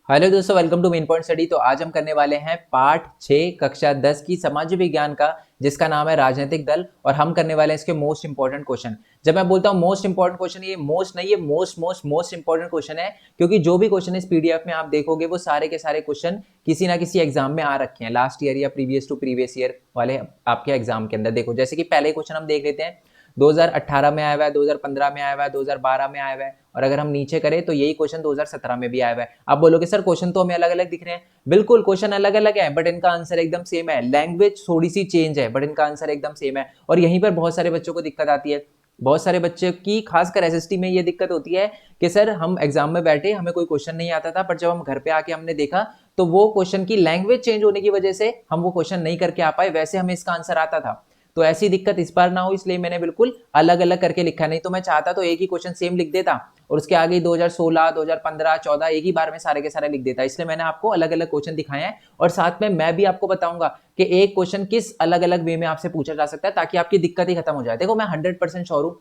Hello दोस्तों, welcome to main point study. तो आज हम करने वाले हैं पार्ट 6 कक्षा 10 की समाज विज्ञान का, जिसका नाम है राजनीतिक दल। और हम करने वाले हैं इसके मोस्ट इंपॉर्टेंट क्वेश्चन। जब मैं बोलता हूं मोस्ट इंपॉर्टेंट क्वेश्चन, ये मोस्ट नहीं, ये most most most important question है, क्योंकि जो भी क्वेश्चन इस पीडीएफ में आप देखोगे वो सारे के सारे क्वेश्चन किसी ना किसी एग्जाम में आ रखे हैं, लास्ट ईयर या प्रीवियस टू प्रीवियस ईयर वाले आपके एग्जाम के अंदर। देखो, जैसे कि पहले क्वेश्चन हम देख लेते हैं, 2018 में आया हुआ है, 2015 में आया हुआ है, 2012 में आया हुआ है, और अगर हम नीचे करें तो यही क्वेश्चन 2017 में भी आया हुआ है। आप बोलोगे सर क्वेश्चन तो हमें अलग अलग दिख रहे हैं। बिल्कुल, क्वेश्चन अलग अलग है बट इनका आंसर एकदम सेम है। लैंग्वेज थोड़ी सी चेंज है बट इनका आंसर एकदम सेम है। और यहीं पर बहुत सारे बच्चों को दिक्कत आती है। बहुत सारे बच्चे की खासकर एसएसटी में ये दिक्कत होती है कि सर हम एग्जाम में बैठे, हमें कोई क्वेश्चन नहीं आता था, पर जब हम घर पे आके हमने देखा तो वो क्वेश्चन की लैंग्वेज चेंज होने की वजह से हम वो क्वेश्चन नहीं करके आ पाए, वैसे हमें इसका आंसर आता था। तो ऐसी दिक्कत इस बार ना हो, इसलिए मैंने बिल्कुल अलग अलग करके लिखा। नहीं तो मैं चाहता तो एक ही क्वेश्चन सेम लिख देता और उसके आगे 2016, 2015, 14 एक ही बार में सारे के सारे लिख देता। इसलिए मैंने आपको अलग अलग क्वेश्चन दिखाए हैं, और साथ में मैं भी आपको बताऊंगा कि एक क्वेश्चन किस अलग अलग वे में आपसे पूछा जा सकता है, ताकि आपकी दिक्कत ही खत्म हो जाए। देखो, मैं 100% श्योर हूं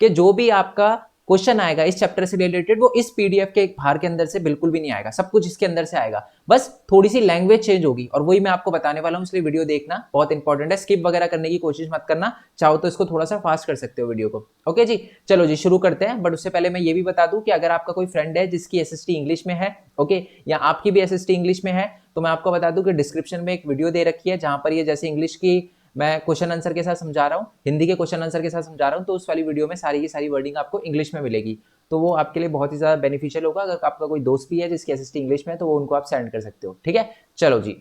कि जो भी आपका क्वेश्चन आएगा इस चैप्टर से रिलेटेड, वो इस पीडीएफ के बाहर के अंदर से बिल्कुल भी नहीं आएगा, सब कुछ इसके अंदर से आएगा। बस थोड़ी सी लैंग्वेज चेंज होगी, और वही मैं आपको बताने वाला हूं, इसलिए वीडियो देखना बहुत इंपॉर्टेंट है। स्किप वगैरह करने की कोशिश मत करना, चाहो तो इसको थोड़ा सा फास्ट कर सकते हो वीडियो को। ओके जी, चलो जी शुरू करते हैं। बट उससे पहले मैं ये भी बता दूं कि अगर आपका कोई फ्रेंड है जिसकी एसएसटी इंग्लिश में है, ओके, या आपकी भी एसएसटी इंग्लिश में है, तो मैं आपको बता दूं कि डिस्क्रिप्शन में एक वीडियो दे रखी है जहां पर ये जैसे इंग्लिश की मैं क्वेश्चन आंसर के साथ समझा रहा हूँ, हिंदी के क्वेश्चन आंसर के साथ समझा रहा हूँ, तो उस वाली वीडियो में सारी की सारी वर्डिंग आपको इंग्लिश में मिलेगी। तो वो आपके लिए बहुत ही ज्यादा बेनिफिशियल होगा। अगर आपका कोई दोस्त भी है जिसकी एसएसटी इंग्लिश में है, तो वो उनको आप सेंड कर सकते हो। ठीक है, चलो जी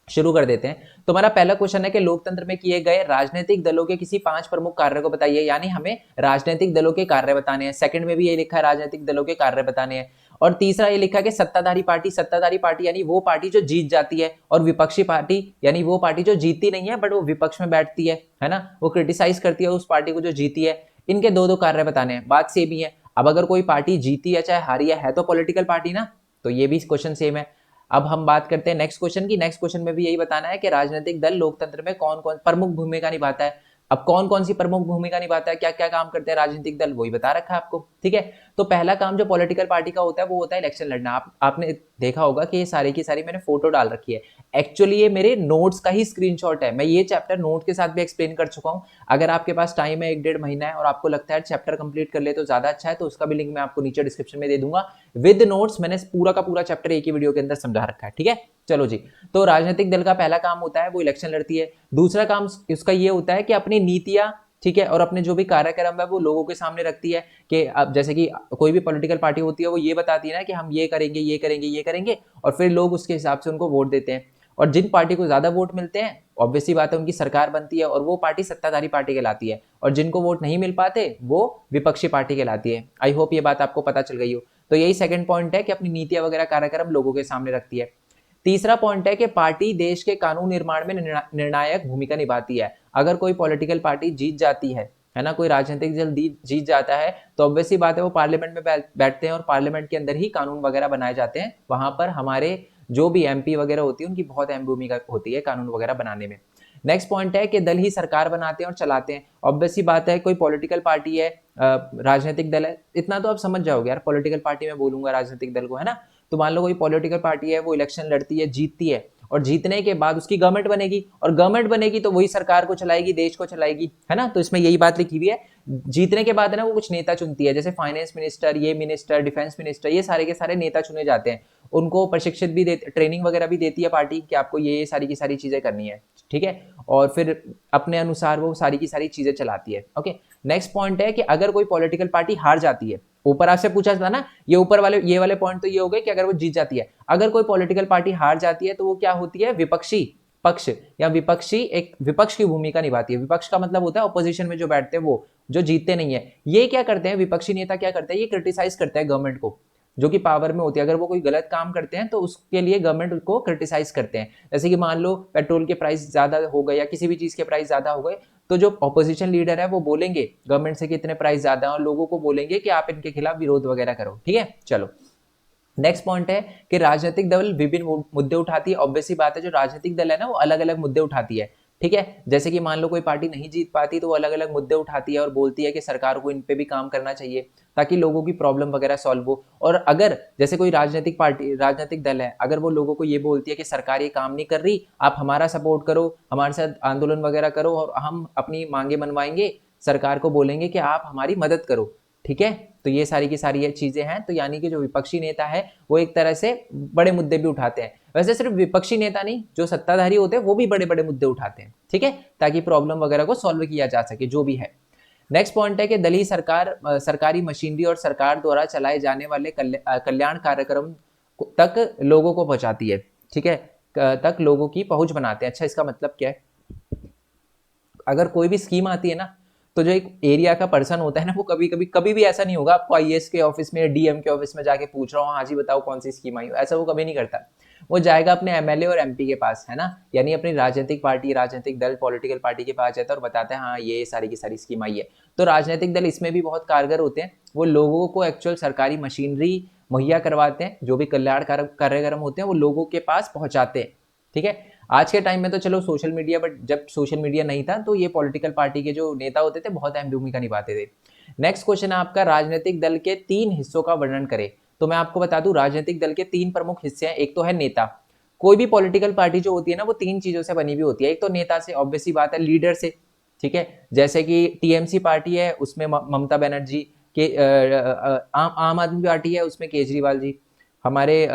शुरू कर देते हैं। तो हमारा पहला क्वेश्चन है कि लोकतंत्र में किए गए राजनीतिक दलों के किसी 5 प्रमुख कार्यों को बताइए। यानी हमें राजनीतिक दलों के कार्य बताने हैं। सेकंड में भी ये लिखा है राजनीतिक दलों के कार्य बताने हैं। और तीसरा ये लिखा है कि सत्ताधारी पार्टी यानी वो पार्टी जो जीत जाती है, और विपक्षी पार्टी यानी वो पार्टी जो जीतती नहीं है बट वो विपक्ष में बैठती है ना, वो क्रिटिसाइज करती है उस पार्टी को जो जीती है। इनके दो दो कार्य बताने हैं। बात सेम ही है। अब अगर कोई पार्टी जीती है चाहे हारी है तो पॉलिटिकल पार्टी ना, तो ये भी क्वेश्चन सेम है। अब हम बात करते हैं नेक्स्ट क्वेश्चन की। नेक्स्ट क्वेश्चन में भी यही बताना है कि राजनीतिक दल लोकतंत्र में कौन कौन प्रमुख भूमिका निभाता है। अब कौन कौन सी प्रमुख भूमिका निभाता है, क्या क्या काम करते हैं राजनीतिक दल, वही बता रखा है आपको। ठीक है, तो पहला काम जो पॉलिटिकल पार्टी का होता है वो होता है इलेक्शन लड़ना। आपने देखा होगा कि ये सारी की सारी मैंने फोटो डाल रखी है। एक्चुअली ये मेरे नोट्स का ही स्क्रीनशॉट है। मैं ये चैप्टर नोट के साथ भी एक्सप्लेन कर चुका हूँ। अगर आपके पास टाइम है 1-1.5 महीना है और आपको लगता है चैप्टर कंप्लीट कर ले तो ज्यादा अच्छा है, तो उसका भी लिंक मैं आपको नीचे डिस्क्रिप्शन में दे दूंगा विद नोट्स। मैंने पूरा का पूरा चैप्टर एक ही वीडियो के अंदर समझा रखा है। ठीक है, चलो जी। तो राजनीतिक दल का पहला काम होता है वो इलेक्शन लड़ती है। दूसरा काम उसका ये होता है कि अपनी नीतियां, ठीक है, और अपने जो भी कार्यक्रम है वो लोगों के सामने रखती है। कि अब जैसे कि कोई भी पॉलिटिकल पार्टी होती है वो ये बताती है ना कि हम ये करेंगे ये करेंगे ये करेंगे, और फिर लोग उसके हिसाब से उनको वोट देते हैं। और जिन पार्टी को ज्यादा वोट मिलते हैं, ऑब्वियसली बात है, उनकी सरकार बनती है और वो पार्टी सत्ताधारी पार्टी कहलाती है। और जिनको वोट नहीं मिल पाते वो विपक्षी पार्टी कहलाती है। आई होप ये बात आपको पता चल गई हो। तो यही सेकंड पॉइंट है कि अपनी नीतियां वगैरह कार्यक्रम लोगों के सामने रखती है। तीसरा पॉइंट है कि पार्टी देश के कानून निर्माण में निर्णायक भूमिका निभाती है। अगर कोई पॉलिटिकल पार्टी जीत जाती है ना, कोई राजनीतिक दल जीत जाता है, तो ऑब्वियसली बात है वो पार्लियामेंट में बैठते हैं और पार्लियामेंट के अंदर ही कानून वगैरह बनाए जाते हैं। वहां पर हमारे जो भी एमपी वगैरह होती है उनकी बहुत अहम भूमिका होती है कानून वगैरह बनाने में। नेक्स्ट पॉइंट है कि दल ही सरकार बनाते हैं और चलाते हैं। ऑब्वियसली बात है कोई पॉलिटिकल पार्टी है, राजनीतिक दल है, इतना तो आप समझ जाओगे यार। पॉलिटिकल पार्टी में बोलूंगा राजनीतिक दल को, है ना। तो मान लो कोई पॉलिटिकल पार्टी है, वो इलेक्शन लड़ती है, जीतती है, और जीतने के बाद उसकी गवर्नमेंट बनेगी, और गवर्नमेंट बनेगी तो वही सरकार को चलाएगी, देश को चलाएगी, है ना। तो इसमें यही बात लिखी हुई है। जीतने के बाद है ना वो कुछ नेता चुनती है, जैसे फाइनेंस मिनिस्टर, ये मिनिस्टर, डिफेंस मिनिस्टर, ये सारे के सारे नेता चुने जाते हैं। उनको प्रशिक्षित भी देते, ट्रेनिंग वगैरह भी देती है पार्टी कि आपको ये सारी की सारी चीजें करनी है। ठीक है, और फिर अपने अनुसार वो सारी की सारी चीजें चलाती है। ओके, नेक्स्ट पॉइंट है कि अगर कोई पॉलिटिकल पार्टी हार जाती है, ऊपर आपसे पूछा था ना, ये ऊपर वाले ये वाले पॉइंट तो ये हो गए कि अगर वो जीत जाती है। अगर कोई पॉलिटिकल पार्टी हार जाती है तो वो क्या होती है, विपक्षी पक्ष या विपक्षी, एक विपक्ष की भूमिका निभाती है। विपक्ष का मतलब होता है ऑपोजिशन में जो बैठते हैं, वो जो जीतते नहीं है। ये क्या करते हैं, विपक्षी नेता क्या करते हैं, ये क्रिटिसाइज करते हैं गवर्नमेंट को जो कि पावर में होती है। अगर वो कोई गलत काम करते हैं तो उसके लिए गवर्नमेंट को क्रिटिसाइज करते हैं। जैसे कि मान लो पेट्रोल के प्राइस ज्यादा हो गए या किसी भी चीज के प्राइस ज्यादा हो गए, तो जो ऑपोजिशन लीडर है वो बोलेंगे गवर्नमेंट से कि इतने प्राइस ज्यादा है, और लोगों को बोलेंगे कि आप इनके खिलाफ विरोध वगैरह करो। ठीक है, चलो नेक्स्ट पॉइंट है कि राजनीतिक दल विभिन्न मुद्दे उठाती है। ऑब्वियसली बात है जो राजनीतिक दल है ना वो अलग अलग मुद्दे उठाती है। ठीक है, जैसे कि मान लो कोई पार्टी नहीं जीत पाती तो वो अलग अलग मुद्दे उठाती है और बोलती है कि सरकार को इन पे भी काम करना चाहिए ताकि लोगों की प्रॉब्लम वगैरह सॉल्व हो। और अगर जैसे कोई राजनीतिक दल है, अगर वो लोगों को ये बोलती है कि सरकार ये काम नहीं कर रही, आप हमारा सपोर्ट करो, हमारे साथ आंदोलन वगैरह करो और हम अपनी मांगे मनवाएंगे, सरकार को बोलेंगे कि आप हमारी मदद करो, ठीक है। तो ये सारी की सारी ये चीजें हैं। तो यानी कि जो विपक्षी नेता है वो एक तरह से बड़े मुद्दे भी उठाते हैं। वैसे सिर्फ विपक्षी नेता नहीं, जो सत्ताधारी होते हैं वो भी बड़े बड़े मुद्दे उठाते हैं, ठीक है, ताकि प्रॉब्लम वगैरह को सॉल्व किया जा सके जो भी है। नेक्स्ट पॉइंट है कि दलीय सरकारी मशीनरी और सरकार द्वारा चलाए जाने वाले कल्याण कार्यक्रम तक लोगों को पहुंचाती है, ठीक है, तक लोगों की पहुंच बनाते हैं। अच्छा, इसका मतलब क्या है? अगर कोई भी स्कीम आती है ना, तो जो एक एरिया का पर्सन होता है ना, वो कभी भी ऐसा नहीं होगा आपको आईएएस के ऑफिस में, डीएम के ऑफिस में जाके पूछ रहा हूँ, हाँ जी बताओ कौन सी स्कीम आई हो, ऐसा वो कभी नहीं करता। वो जाएगा अपने एमएलए और एमपी के पास, है ना, यानी अपनी राजनीतिक पार्टी, राजनीतिक दल, पॉलिटिकल पार्टी के पास जाता है और बताता है हाँ ये सारी की सारी स्कीम आई है। तो राजनीतिक दल इसमें भी बहुत कारगर होते हैं, वो लोगों को एक्चुअल सरकारी मशीनरी मुहैया करवाते हैं, जो भी कल्याणकारक कार्यक्रम होते हैं वो लोगों के पास पहुंचाते हैं, ठीक है। आज के टाइम में तो चलो सोशल मीडिया, बट जब सोशल मीडिया नहीं था तो ये पॉलिटिकल पार्टी के जो नेता होते थे बहुत अहम भूमिका निभाते थे। नेक्स्ट क्वेश्चन है आपका, राजनीतिक दल के 3 हिस्सों का वर्णन करें। तो मैं आपको बता दूं, राजनीतिक दल के 3 प्रमुख हिस्से हैं। एक तो है नेता। कोई भी पॉलिटिकल पार्टी जो होती है ना, वो 3 चीजों से बनी हुई होती है। एक तो नेता से, ऑब्वियस सी बात है, लीडर से, ठीक है, जैसे कि टीएमसी पार्टी है उसमें ममता बनर्जी के, आम आदमी पार्टी है उसमें केजरीवाल जी, हमारे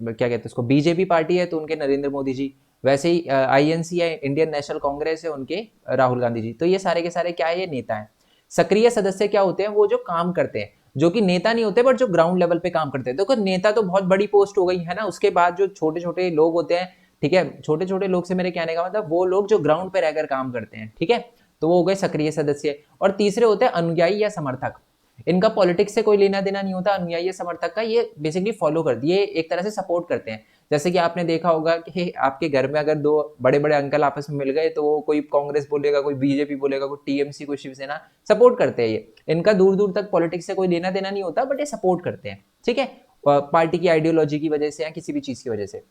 क्या कहते हैं उसको, बीजेपी पार्टी है तो उनके नरेंद्र मोदी जी, वैसे ही आईएनसी है, इंडियन नेशनल कांग्रेस है, उनके राहुल गांधी जी। तो ये सारे के सारे क्या है, ये नेता हैं। सक्रिय सदस्य क्या होते हैं, वो जो काम करते हैं, जो कि नेता नहीं होते बट जो ग्राउंड लेवल पे काम करते हैं। देखो नेता तो बहुत बड़ी पोस्ट हो गई है ना, उसके बाद जो छोटे छोटे लोग होते हैं, ठीक है, छोटे छोटे लोग से मेरे कहने का मतलब वो लोग जो ग्राउंड पे रहकर काम करते हैं, ठीक है, तो वो हो गए सक्रिय सदस्य। और तीसरे होते हैं अनुयायी या समर्थक। इनका पॉलिटिक्स से कोई लेना देना नहीं होता, अनुयायी समर्थक का, ये बेसिकली फॉलो करते, ये एक तरह से सपोर्ट करते हैं। जैसे कि आपने देखा होगा कि आपके घर में अगर 2 बड़े बड़े अंकल आपस में मिल गए तो वो कोई कांग्रेस बोलेगा, कोई बीजेपी बोलेगा, कोई टीएमसी, कोई शिवसेना, सपोर्ट करते हैं ये। इनका दूर दूर तक पॉलिटिक्स से कोई लेना देना नहीं होता, बट ये सपोर्ट करते हैं, ठीक है, पार्टी की आइडियोलॉजी की वजह से या किसी भी चीज की वजह से।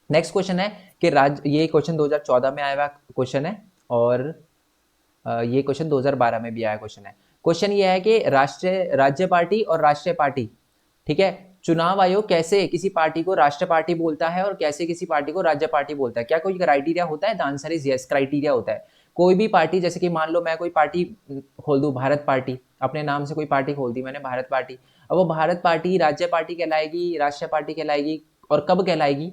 नेक्स्ट क्वेश्चन है कि ये क्वेश्चन 2014 में आया हुआ क्वेश्चन है और ये क्वेश्चन 2012 में भी आया क्वेश्चन है। क्वेश्चन ये है कि राज्य पार्टी और राष्ट्रीय पार्टी, ठीक है, चुनाव आयोग कैसे किसी पार्टी को राष्ट्रीय पार्टी बोलता है और कैसे किसी पार्टी को राज्य पार्टी बोलता है? क्या कोई क्राइटेरिया होता है? The answer is yes, criteria होता है। कोई भी पार्टी, जैसे कि मान लो मैं कोई पार्टी खोल दूं, भारत पार्टी, अपने नाम से कोई पार्टी खोल दी मैंने, भारत पार्टी, अब वो भारत पार्टी राज्य पार्टी कहलाएगी, राष्ट्रीय पार्टी कहलाएगी, और कब कहलाएगी?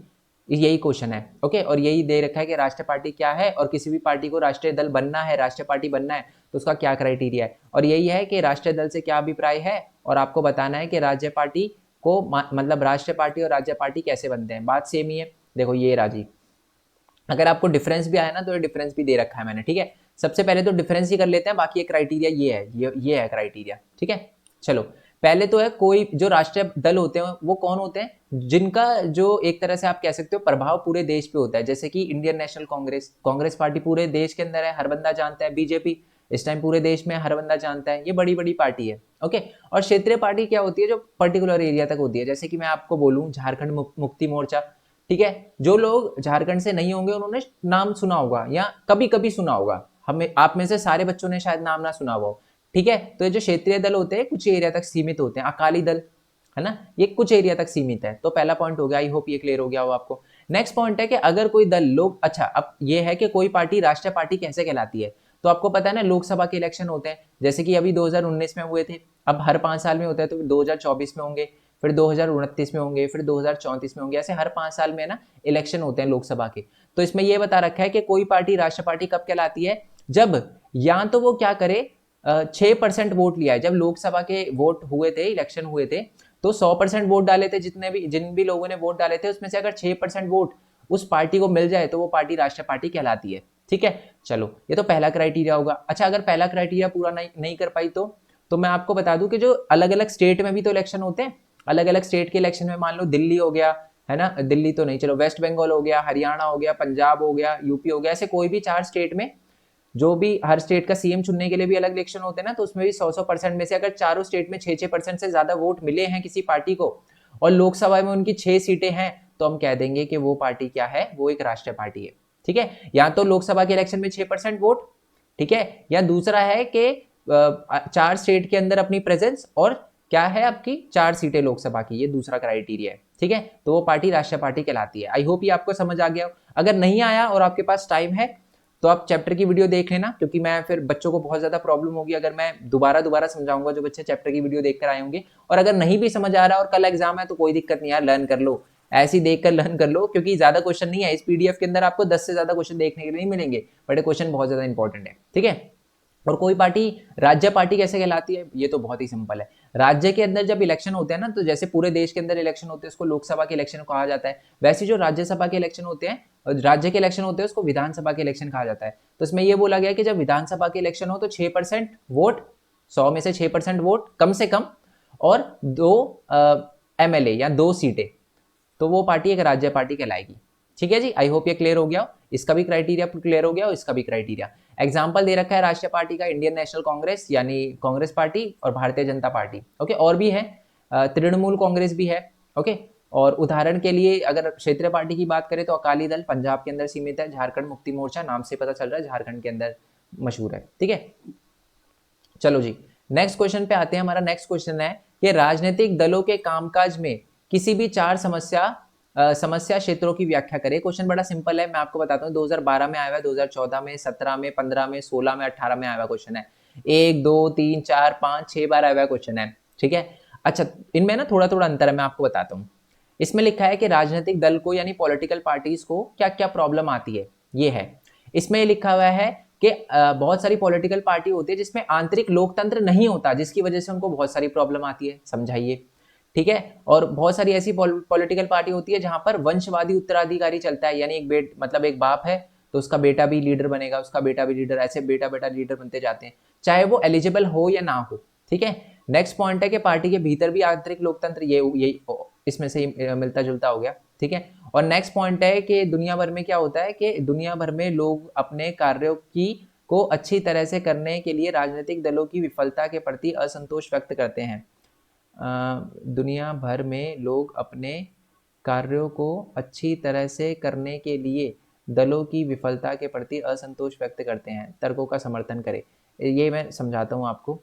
यही क्वेश्चन है, ओके। और यही दे रखा है कि राष्ट्रीय पार्टी क्या है और किसी भी पार्टी को राष्ट्रीय दल बनना है, राष्ट्रीय पार्टी बनना है, तो उसका क्या क्राइटेरिया है। और यही है कि राष्ट्रीय दल से क्या अभिप्राय है और आपको बताना है कि राज्य पार्टी को मतलब राष्ट्रीय पार्टी और राज्य पार्टी कैसे बनते हैं। बात सेम ही है। देखो ये राजी, अगर आपको डिफरेंस भी आया ना तो ये डिफरेंस भी दे रखा है मैंने, ठीक है। सबसे पहले तो डिफरेंस ही कर लेते हैं, बाकी ये क्राइटेरिया ये है, ये है क्राइटेरिया, ठीक है। चलो, पहले तो है कोई जो राष्ट्रीय दल होते हैं वो कौन होते हैं, जिनका जो एक तरह से आप कह सकते हो प्रभाव पूरे देश पे होता है। जैसे कि इंडियन नेशनल कांग्रेस पार्टी पूरे देश के अंदर है, हर बंदा जानता है। बीजेपी इस टाइम पूरे देश में हर बंदा जानता है, ये बड़ी बड़ी पार्टी है, ओके। और क्षेत्रीय पार्टी क्या होती है, जो पर्टिकुलर एरिया तक होती है। जैसे कि मैं आपको बोलूं झारखंड मुक्ति मोर्चा, ठीक है, जो लोग झारखंड से नहीं होंगे उन्होंने नाम सुना होगा या कभी कभी सुना होगा, हमें आप में से सारे बच्चों ने शायद नाम ना सुना हुआ हो, ठीक है। तो ये जो क्षेत्रीय दल होते हैं कुछ एरिया तक सीमित होते हैं। अकाली दल, है ना, ये कुछ एरिया तक सीमित है। तो पहला पॉइंट हो गया, आई होप ये क्लियर हो गया हो आपको। नेक्स्ट पॉइंट है कि अगर कोई दल लोग, अच्छा अब ये है कि कोई पार्टी राष्ट्रीय पार्टी कैसे कहलाती है। तो आपको पता है ना, लोकसभा के इलेक्शन होते हैं, जैसे कि अभी 2019 में हुए थे, अब हर 5 साल में होता है, तो 2024 में होंगे, फिर 2029 में होंगे, फिर 2034 में होंगे, ऐसे हर 5 साल में ना इलेक्शन होते हैं लोकसभा के। तो इसमें यह बता रखा है कि कोई पार्टी राष्ट्रीय पार्टी कब कहलाती है, जब या तो वो क्या करे, 6% वोट लिया है। जब लोकसभा के वोट हुए थे, इलेक्शन हुए थे, तो 100% वोट डाले थे, जिन भी लोगों ने वोट डाले थे उसमें से अगर 6% वोट उस पार्टी को मिल जाए तो वो पार्टी राष्ट्रीय पार्टी कहलाती है, ठीक है। चलो, ये तो पहला क्राइटेरिया होगा। अच्छा, अगर पहला क्राइटेरिया पूरा नहीं कर पाई तो मैं आपको बता दूं कि जो अलग अलग स्टेट में भी तो इलेक्शन होते हैं, अलग अलग स्टेट के इलेक्शन में मान लो दिल्ली हो गया, है ना, दिल्ली तो नहीं, चलो वेस्ट बंगाल हो गया, हरियाणा हो गया, पंजाब हो गया, यूपी हो गया, ऐसे कोई भी 4 स्टेट में, जो भी हर स्टेट का सीएम चुनने के लिए भी अलग इलेक्शन होते हैं ना, तो उसमें भी 100% में से अगर चारों स्टेट में 6% से ज्यादा वोट मिले हैं किसी पार्टी को और लोकसभा में उनकी 6 सीटें हैं, तो हम कह देंगे कि वो पार्टी क्या है, वो एक राष्ट्रीय पार्टी है, ठीक है, या तो लोकसभा के इलेक्शन में 6% वोट, ठीक है, या दूसरा है कि 4 स्टेट के अंदर अपनी प्रेजेंस और क्या है आपकी 4 सीटें लोकसभा की, ये दूसरा क्राइटेरिया है, ठीक है, तो वो पार्टी राष्ट्रीय पार्टी कहलाती है। आई होप ये आपको समझ आ गया हो। अगर नहीं आया और आपके पास टाइम है तो आप चैप्टर की वीडियो देख लेना, क्योंकि मैं फिर बच्चों को बहुत ज्यादा प्रॉब्लम होगी अगर मैं दोबारा समझाऊंगा, जो बच्चे चैप्टर की वीडियो देखकर आए होंगे। और अगर नहीं भी समझ आ रहा और कल एग्जाम है तो कोई दिक्कत नहीं यार, लर्न कर लो, ऐसे ही देखकर लर्न कर लो, क्योंकि ज्यादा क्वेश्चन नहीं है इस पीडीएफ के अंदर, आपको 10 से ज्यादा क्वेश्चन देखने के लिए नहीं मिलेंगे, बट ये क्वेश्चन बहुत ज्यादा इंपॉर्टेंट है, ठीक है। और कोई पार्टी राज्य पार्टी कैसे कहलाती है, ये तो बहुत ही सिंपल है। राज्य के अंदर जब इलेक्शन होते हैं ना, तो जैसे पूरे देश के अंदर इलेक्शन होते हैं उसको लोकसभा के इलेक्शन कहा जाता है, वैसे जो राज्यसभा के इलेक्शन होते हैं और राज्य के इलेक्शन होते हैं उसको विधानसभा के इलेक्शन कहा जाता है। तो इसमें यह बोला गया कि जब विधानसभा के इलेक्शन हो तो 6% वोट, 100 में से 6% वोट कम से कम, और 2 एमएलए या 2 सीटें, तो वो पार्टी एक राज्य पार्टी कहलाएगी, ठीक है जी। आई होप ये क्लियर हो गया, इसका भी क्राइटेरिया क्लियर हो गया और इसका भी क्राइटेरिया। एग्जाम्पल दे रखा है राष्ट्रीय पार्टी का, इंडियन नेशनल कांग्रेस यानी कांग्रेस पार्टी और भारतीय जनता पार्टी, ओके, और भी है, तृणमूल कांग्रेस भी है, ओके। और उदाहरण के लिए अगर क्षेत्रीय पार्टी की बात करें तो अकाली दल पंजाब के अंदर सीमित है, झारखंड मुक्ति मोर्चा नाम से पता चल रहा है झारखंड के अंदर मशहूर है, ठीक है। चलो जी, नेक्स्ट क्वेश्चन पे आते हैं। हमारा नेक्स्ट क्वेश्चन है कि राजनीतिक दलों के कामकाज में किसी भी 4 समस्या क्षेत्रों की व्याख्या करें। क्वेश्चन बड़ा सिंपल है, मैं आपको बताता हूँ, 2012 में आया हुआ है, 2014 में, 17 में, 15 में, 16 में, 18 में आया हुआ क्वेश्चन है। 1 2 3 4 5 6 बार आया हुआ क्वेश्चन है, ठीक है। अच्छा, इनमें ना थोड़ा थोड़ा अंतर है, मैं आपको बताता हूँ। इसमें लिखा है कि राजनीतिक दल को यानी पॉलिटिकल पार्टीज को क्या क्या प्रॉब्लम आती है, ये है। इसमें लिखा हुआ है कि बहुत सारी पॉलिटिकल पार्टी होती है जिसमें आंतरिक लोकतंत्र नहीं होता, जिसकी वजह से उनको बहुत सारी प्रॉब्लम आती है, समझाइए, ठीक है। और बहुत सारी ऐसी पॉलिटिकल पार्टी होती है जहां पर वंशवादी उत्तराधिकारी चलता है, यानी मतलब एक बाप है तो उसका बेटा भी लीडर बनेगा, उसका बेटा भी लीडर, ऐसे बेटा बेटा लीडर बनते जाते हैं, चाहे वो एलिजिबल हो या ना हो, ठीक है। नेक्स्ट पॉइंट है कि पार्टी के भीतर भी आंतरिक लोकतंत्र, ये इसमें से मिलता जुलता हो गया, ठीक है। और नेक्स्ट पॉइंट है कि दुनिया भर में क्या होता है कि दुनिया भर में लोग अपने कार्यों को अच्छी तरह से करने के लिए राजनीतिक दलों की विफलता के प्रति असंतोष व्यक्त करते हैं। दुनिया भर में लोग अपने कार्यों को अच्छी तरह से करने के लिए दलों की विफलता के प्रति असंतोष व्यक्त करते हैं, तर्कों का समर्थन करें। ये मैं समझाता हूँ आपको,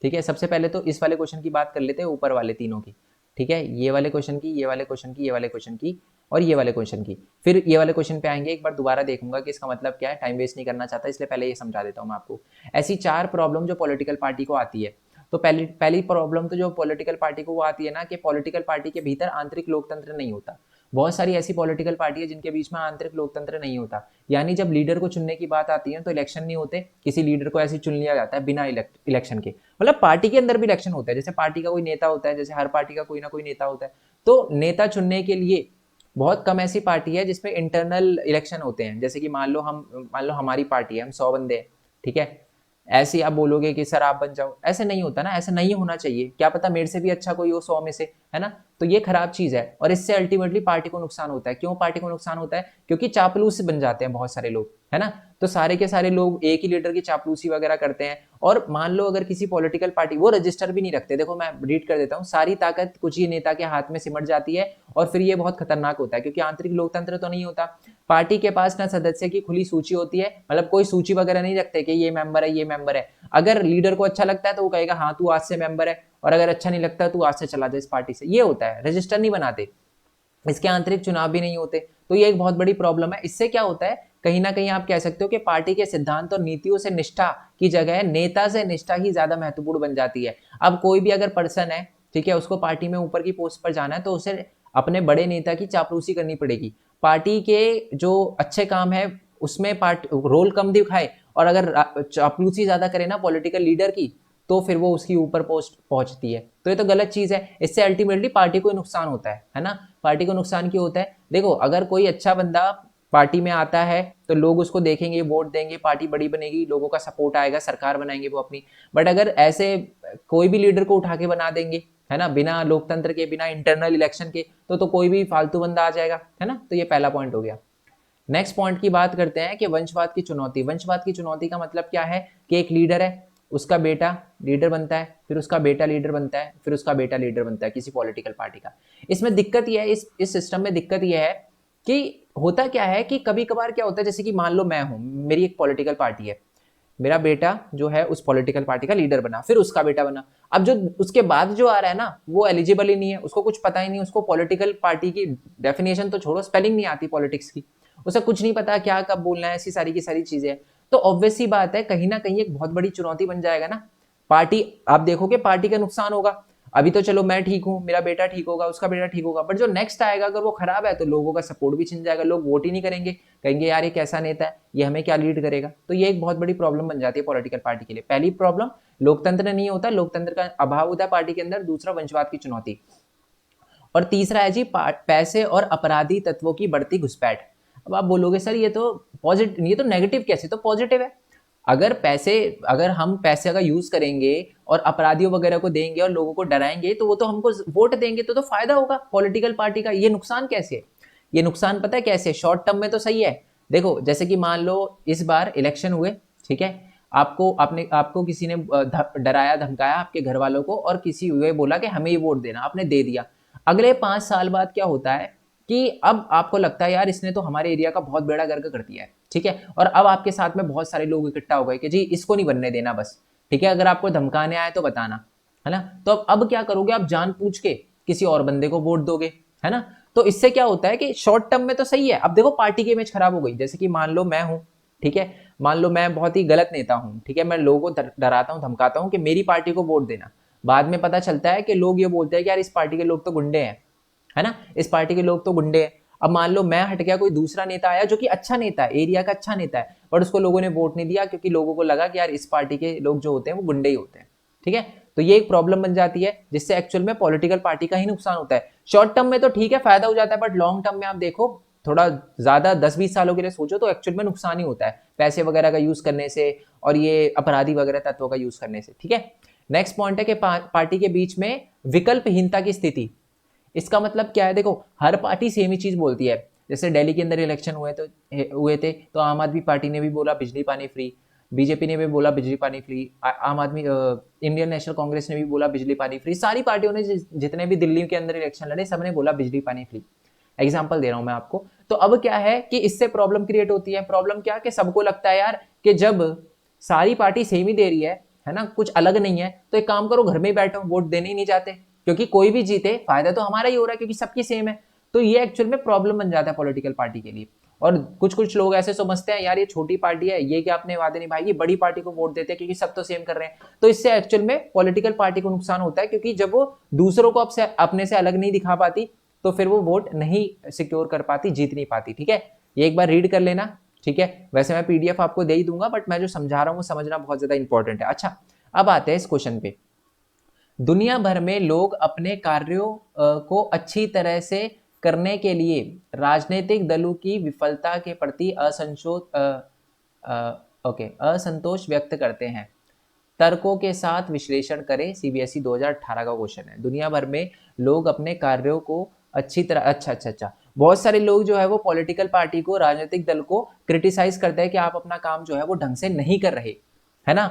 ठीक है। सबसे पहले तो इस वाले क्वेश्चन की बात कर लेते हैं, ऊपर वाले तीनों की, ठीक है। ये वाले क्वेश्चन की, ये वाले क्वेश्चन की, ये वाले क्वेश्चन की और ये वाले क्वेश्चन की, फिर ये वाले क्वेश्चन पे आएंगे, एक बार दोबारा देखूंगा कि इसका मतलब क्या है, टाइम वेस्ट नहीं करना चाहता, इसलिए पहले ये समझा देता हूँ मैं आपको। ऐसी 4 प्रॉब्लम जो पॉलिटिकल पार्टी को आती है। तो पहली प्रॉब्लम तो जो पॉलिटिकल पार्टी को वो आती है ना कि पॉलिटिकल पार्टी के भीतर आंतरिक लोकतंत्र नहीं होता। बहुत सारी ऐसी पॉलिटिकल पार्टी है जिनके बीच में आंतरिक लोकतंत्र नहीं होता, यानी जब लीडर को चुनने की बात आती है तो इलेक्शन नहीं होते, किसी लीडर को ऐसे चुन लिया जाता है बिना इलेक्शन के, मतलब पार्टी के अंदर भी इलेक्शन होता है, जैसे पार्टी का कोई नेता होता है, जैसे हर पार्टी का कोई ना कोई नेता होता है, तो नेता चुनने के लिए बहुत कम ऐसी पार्टी है जिसमें इंटरनल इलेक्शन होते हैं। जैसे कि मान लो हमारी पार्टी है, हम 100 बंदे हैं, ठीक है। ऐसे ही आप बोलोगे कि सर आप बन जाओ, ऐसे नहीं होता ना, ऐसा नहीं होना चाहिए, क्या पता मेरे से भी अच्छा कोई हो 100 में से, है ना। तो ये खराब चीज है और इससे अल्टीमेटली पार्टी को नुकसान होता है। क्यों पार्टी को नुकसान होता है? क्योंकि चापलूस बन जाते हैं बहुत सारे लोग, है ना। तो सारे के सारे लोग एक ही लीडर की चापलूसी वगैरह करते हैं। और मान लो अगर किसी पॉलिटिकल पार्टी, वो रजिस्टर भी नहीं रखते, देखो मैं रीड कर देता हूँ, सारी ताकत कुछ ही नेता के हाथ में सिमट जाती है और फिर ये बहुत खतरनाक होता है, क्योंकि आंतरिक लोकतंत्र तो नहीं होता। पार्टी के पास ना सदस्य की खुली सूची होती है, मतलब कोई सूची वगैरह नहीं रखते कि ये मेंबर है, ये मेंबर है। अगर लीडर को अच्छा लगता है तो वो कहेगा हाँ तू आज से मेंबर है, और अगर अच्छा नहीं लगता तू आज से चला जा इस पार्टी से, ये होता है। रजिस्टर नहीं बनाते, इसके आंतरिक चुनाव भी नहीं होते, तो ये एक बहुत बड़ी प्रॉब्लम है। इससे क्या होता है, कहीं ना कहीं आप कह सकते हो कि पार्टी के सिद्धांत और नीतियों से निष्ठा की जगह नेता से निष्ठा ही ज्यादा महत्वपूर्ण बन जाती है। अब कोई भी अगर पर्सन है, ठीक है, उसको पार्टी में ऊपर की पोस्ट पर जाना है तो उसे अपने बड़े नेता की चापलूसी करनी पड़ेगी। पार्टी के जो अच्छे काम है उसमें पार्टी रोल कम दिखाए, और अगर चापलूसी ज्यादा करे ना पॉलिटिकल लीडर की, तो फिर वो उसकी ऊपर पोस्ट पहुंचती है। तो ये तो गलत चीज है, इससे अल्टीमेटली पार्टी को नुकसान होता है ना। पार्टी को नुकसान क्यों होता है? देखो, अगर कोई अच्छा बंदा पार्टी में आता है तो लोग उसको देखेंगे, वोट देंगे, पार्टी बड़ी बनेगी, लोगों का सपोर्ट आएगा, सरकार बनाएंगे वो अपनी। बट अगर ऐसे कोई भी लीडर को उठा के बना देंगे, है ना, बिना लोकतंत्र के, बिना इंटरनल इलेक्शन के, तो कोई भी फालतू बंदा आ जाएगा, है ना। तो ये पहला पॉइंट हो गया। नेक्स्ट पॉइंट की बात करते हैं कि वंशवाद की चुनौती। वंशवाद की चुनौती का मतलब क्या है कि एक लीडर है, उसका बेटा लीडर बनता है, फिर उसका बेटा लीडर बनता है, फिर उसका बेटा लीडर बनता है किसी पॉलिटिकल पार्टी का। इसमें दिक्कत यह है, इस सिस्टम में दिक्कत यह है कि होता क्या है कि कभी कभार क्या होता है, जैसे कि मान लो मैं हूं, मेरी एक पॉलिटिकल पार्टी है, मेरा बेटा जो है उस पॉलिटिकल पार्टी का लीडर बना, फिर उसका बेटा बना। अब जो उसके बाद जो आ रहा है ना, वो एलिजिबल ही नहीं है, उसको कुछ पता ही नहीं, उसको पॉलिटिकल पार्टी की डेफिनेशन तो छोड़ो, स्पेलिंग नहीं आती पॉलिटिक्स की, उसे कुछ नहीं पता क्या कब बोलना है, ऐसी सारी की सारी चीजें। तो ऑब्वियस सी बात है, कहीं ना कहीं एक बहुत बड़ी चुनौती बन जाएगा ना पार्टी। आप देखोगे पार्टी का नुकसान होगा। अभी तो चलो मैं ठीक हूँ, मेरा बेटा ठीक होगा, उसका बेटा ठीक होगा, बट जो नेक्स्ट आएगा अगर वो खराब है तो लोगों का सपोर्ट भी छिन जाएगा, लोग वोट ही नहीं करेंगे, कहेंगे यार ये कैसा नेता है, ये हमें क्या लीड करेगा। तो ये एक बहुत बड़ी प्रॉब्लम बन जाती है पॉलिटिकल पार्टी के लिए। पहली प्रॉब्लम, लोकतंत्र नहीं होता, लोकतंत्र का अभाव होता है पार्टी के अंदर। दूसरा, वंशवाद की चुनौती। और तीसरा है जी पैसे और अपराधी तत्वों की बढ़ती घुसपैठ। अब आप बोलोगे सर ये तो पॉजिटिव, ये तो नेगेटिव कैसे, तो पॉजिटिव है। अगर हम पैसे का यूज करेंगे और अपराधियों वगैरह को देंगे और लोगों को डराएंगे, तो वो तो हमको वोट देंगे, तो फायदा होगा पॉलिटिकल पार्टी का। ये नुकसान कैसे है? ये नुकसान पता है कैसे? शॉर्ट टर्म में तो सही है। देखो जैसे कि मान लो इस बार इलेक्शन हुए, ठीक है, आपको किसी ने डराया धमकाया आपके घर वालों को, और किसी हुए बोला कि हमें ही वोट देना, आपने दे दिया। अगले 5 साल बाद क्या होता है कि अब आपको लगता है यार इसने तो हमारे एरिया का बहुत बेड़ा गर्क कर दिया है, ठीक है, और अब आपके साथ में बहुत सारे लोग इकट्ठा हो गए कि जी इसको नहीं बनने देना बस, ठीक है, अगर आपको धमकाने आए तो बताना, है ना। तो अब क्या करोगे, आप जानबूझ के किसी और बंदे को वोट दोगे, है ना। तो इससे क्या होता है कि शॉर्ट टर्म में तो सही है। अब देखो पार्टी की इमेज खराब हो गई, जैसे कि मान लो मैं हूं, ठीक है, मान लो मैं बहुत ही गलत नेता हूं, ठीक है, मैं लोगों को डराता हूं धमकाता हूं कि मेरी पार्टी को वोट देना। बाद में पता चलता है कि लोग ये बोलते हैं कि यार इस पार्टी के लोग तो गुंडे हैं, है ना, इस पार्टी के लोग तो गुंडे हैं। अब मान लो मैं हट गया, कोई दूसरा नेता आया जो कि अच्छा नेता है, एरिया का अच्छा नेता है, बट उसको लोगों ने वोट नहीं दिया क्योंकि लोगों को लगा कि यार इस पार्टी के लोग जो होते हैं वो गुंडे ही होते हैं, ठीक है। तो ये एक प्रॉब्लम बन जाती है, जिससे एक्चुअल में पॉलिटिकल पार्टी का ही नुकसान होता है। शॉर्ट टर्म में तो ठीक है, फायदा हो जाता है, बट लॉन्ग टर्म में आप देखो, थोड़ा ज्यादा 10-20 सालों के लिए सोचो तो एक्चुअल में नुकसान ही होता है, पैसे वगैरह का यूज करने से और ये अपराधी वगैरह तत्वों का यूज करने से, ठीक है। नेक्स्ट पॉइंट है कि पार्टी के बीच में विकल्पहीनता की स्थिति। इसका मतलब क्या है, देखो हर पार्टी सेम ही चीज बोलती है। जैसे दिल्ली के अंदर इलेक्शन हुए थे तो आम आदमी पार्टी ने भी बोला बिजली पानी फ्री, बीजेपी ने भी बोला बिजली पानी फ्री, आम आदमी इंडियन नेशनल कांग्रेस ने भी बोला बिजली पानी फ्री। सारी पार्टियों ने जितने भी दिल्ली के अंदर इलेक्शन लड़े, सबने बोला बिजली पानी फ्री। एग्जाम्पल दे रहा हूं मैं आपको। तो अब क्या है कि इससे प्रॉब्लम क्रिएट होती है। प्रॉब्लम क्या, कि सबको लगता है यार कि जब सारी पार्टी सेम ही दे रही है ना, कुछ अलग नहीं है, तो एक काम करो घर में ही बैठो, वोट देने ही नहीं जाते, क्योंकि कोई भी जीते फायदा तो हमारा ही हो रहा है क्योंकि सबकी सेम है। तो ये एक्चुअल में प्रॉब्लम बन जाता है पॉलिटिकल पार्टी के लिए। और कुछ कुछ लोग ऐसे समझते हैं यार ये छोटी पार्टी है, ये क्या अपने वादे निभाएगी, बड़ी पार्टी को वोट देते हैं क्योंकि सब तो सेम कर रहे हैं। तो इससे एक्चुअल में पॉलिटिकल पार्टी को नुकसान होता है, क्योंकि जब वो दूसरों को अपने से अलग नहीं दिखा पाती, तो फिर वो वोट नहीं सिक्योर कर पाती, जीत नहीं पाती, ठीक है। ये एक बार रीड कर लेना, ठीक है। वैसे मैं पीडीएफ आपको दे ही दूंगा, बट मैं जो समझा रहा हूँ समझना बहुत ज्यादा इंपॉर्टेंट है। अच्छा, अब आते हैं इस क्वेश्चन पे। दुनिया भर में लोग अपने कार्यों को अच्छी तरह से करने के लिए राजनीतिक दलों की विफलता के प्रति असंतोष व्यक्त करते हैं। तर्कों के साथ विश्लेषण करें। सीबीएसई 2018 का क्वेश्चन है। दुनिया भर में लोग अपने कार्यों को अच्छी तरह, अच्छा, बहुत सारे लोग जो है वो पॉलिटिकल पार्टी को, राजनीतिक दल को क्रिटिसाइज करते हैं कि आप अपना काम जो है वो ढंग से नहीं कर रहे, है ना।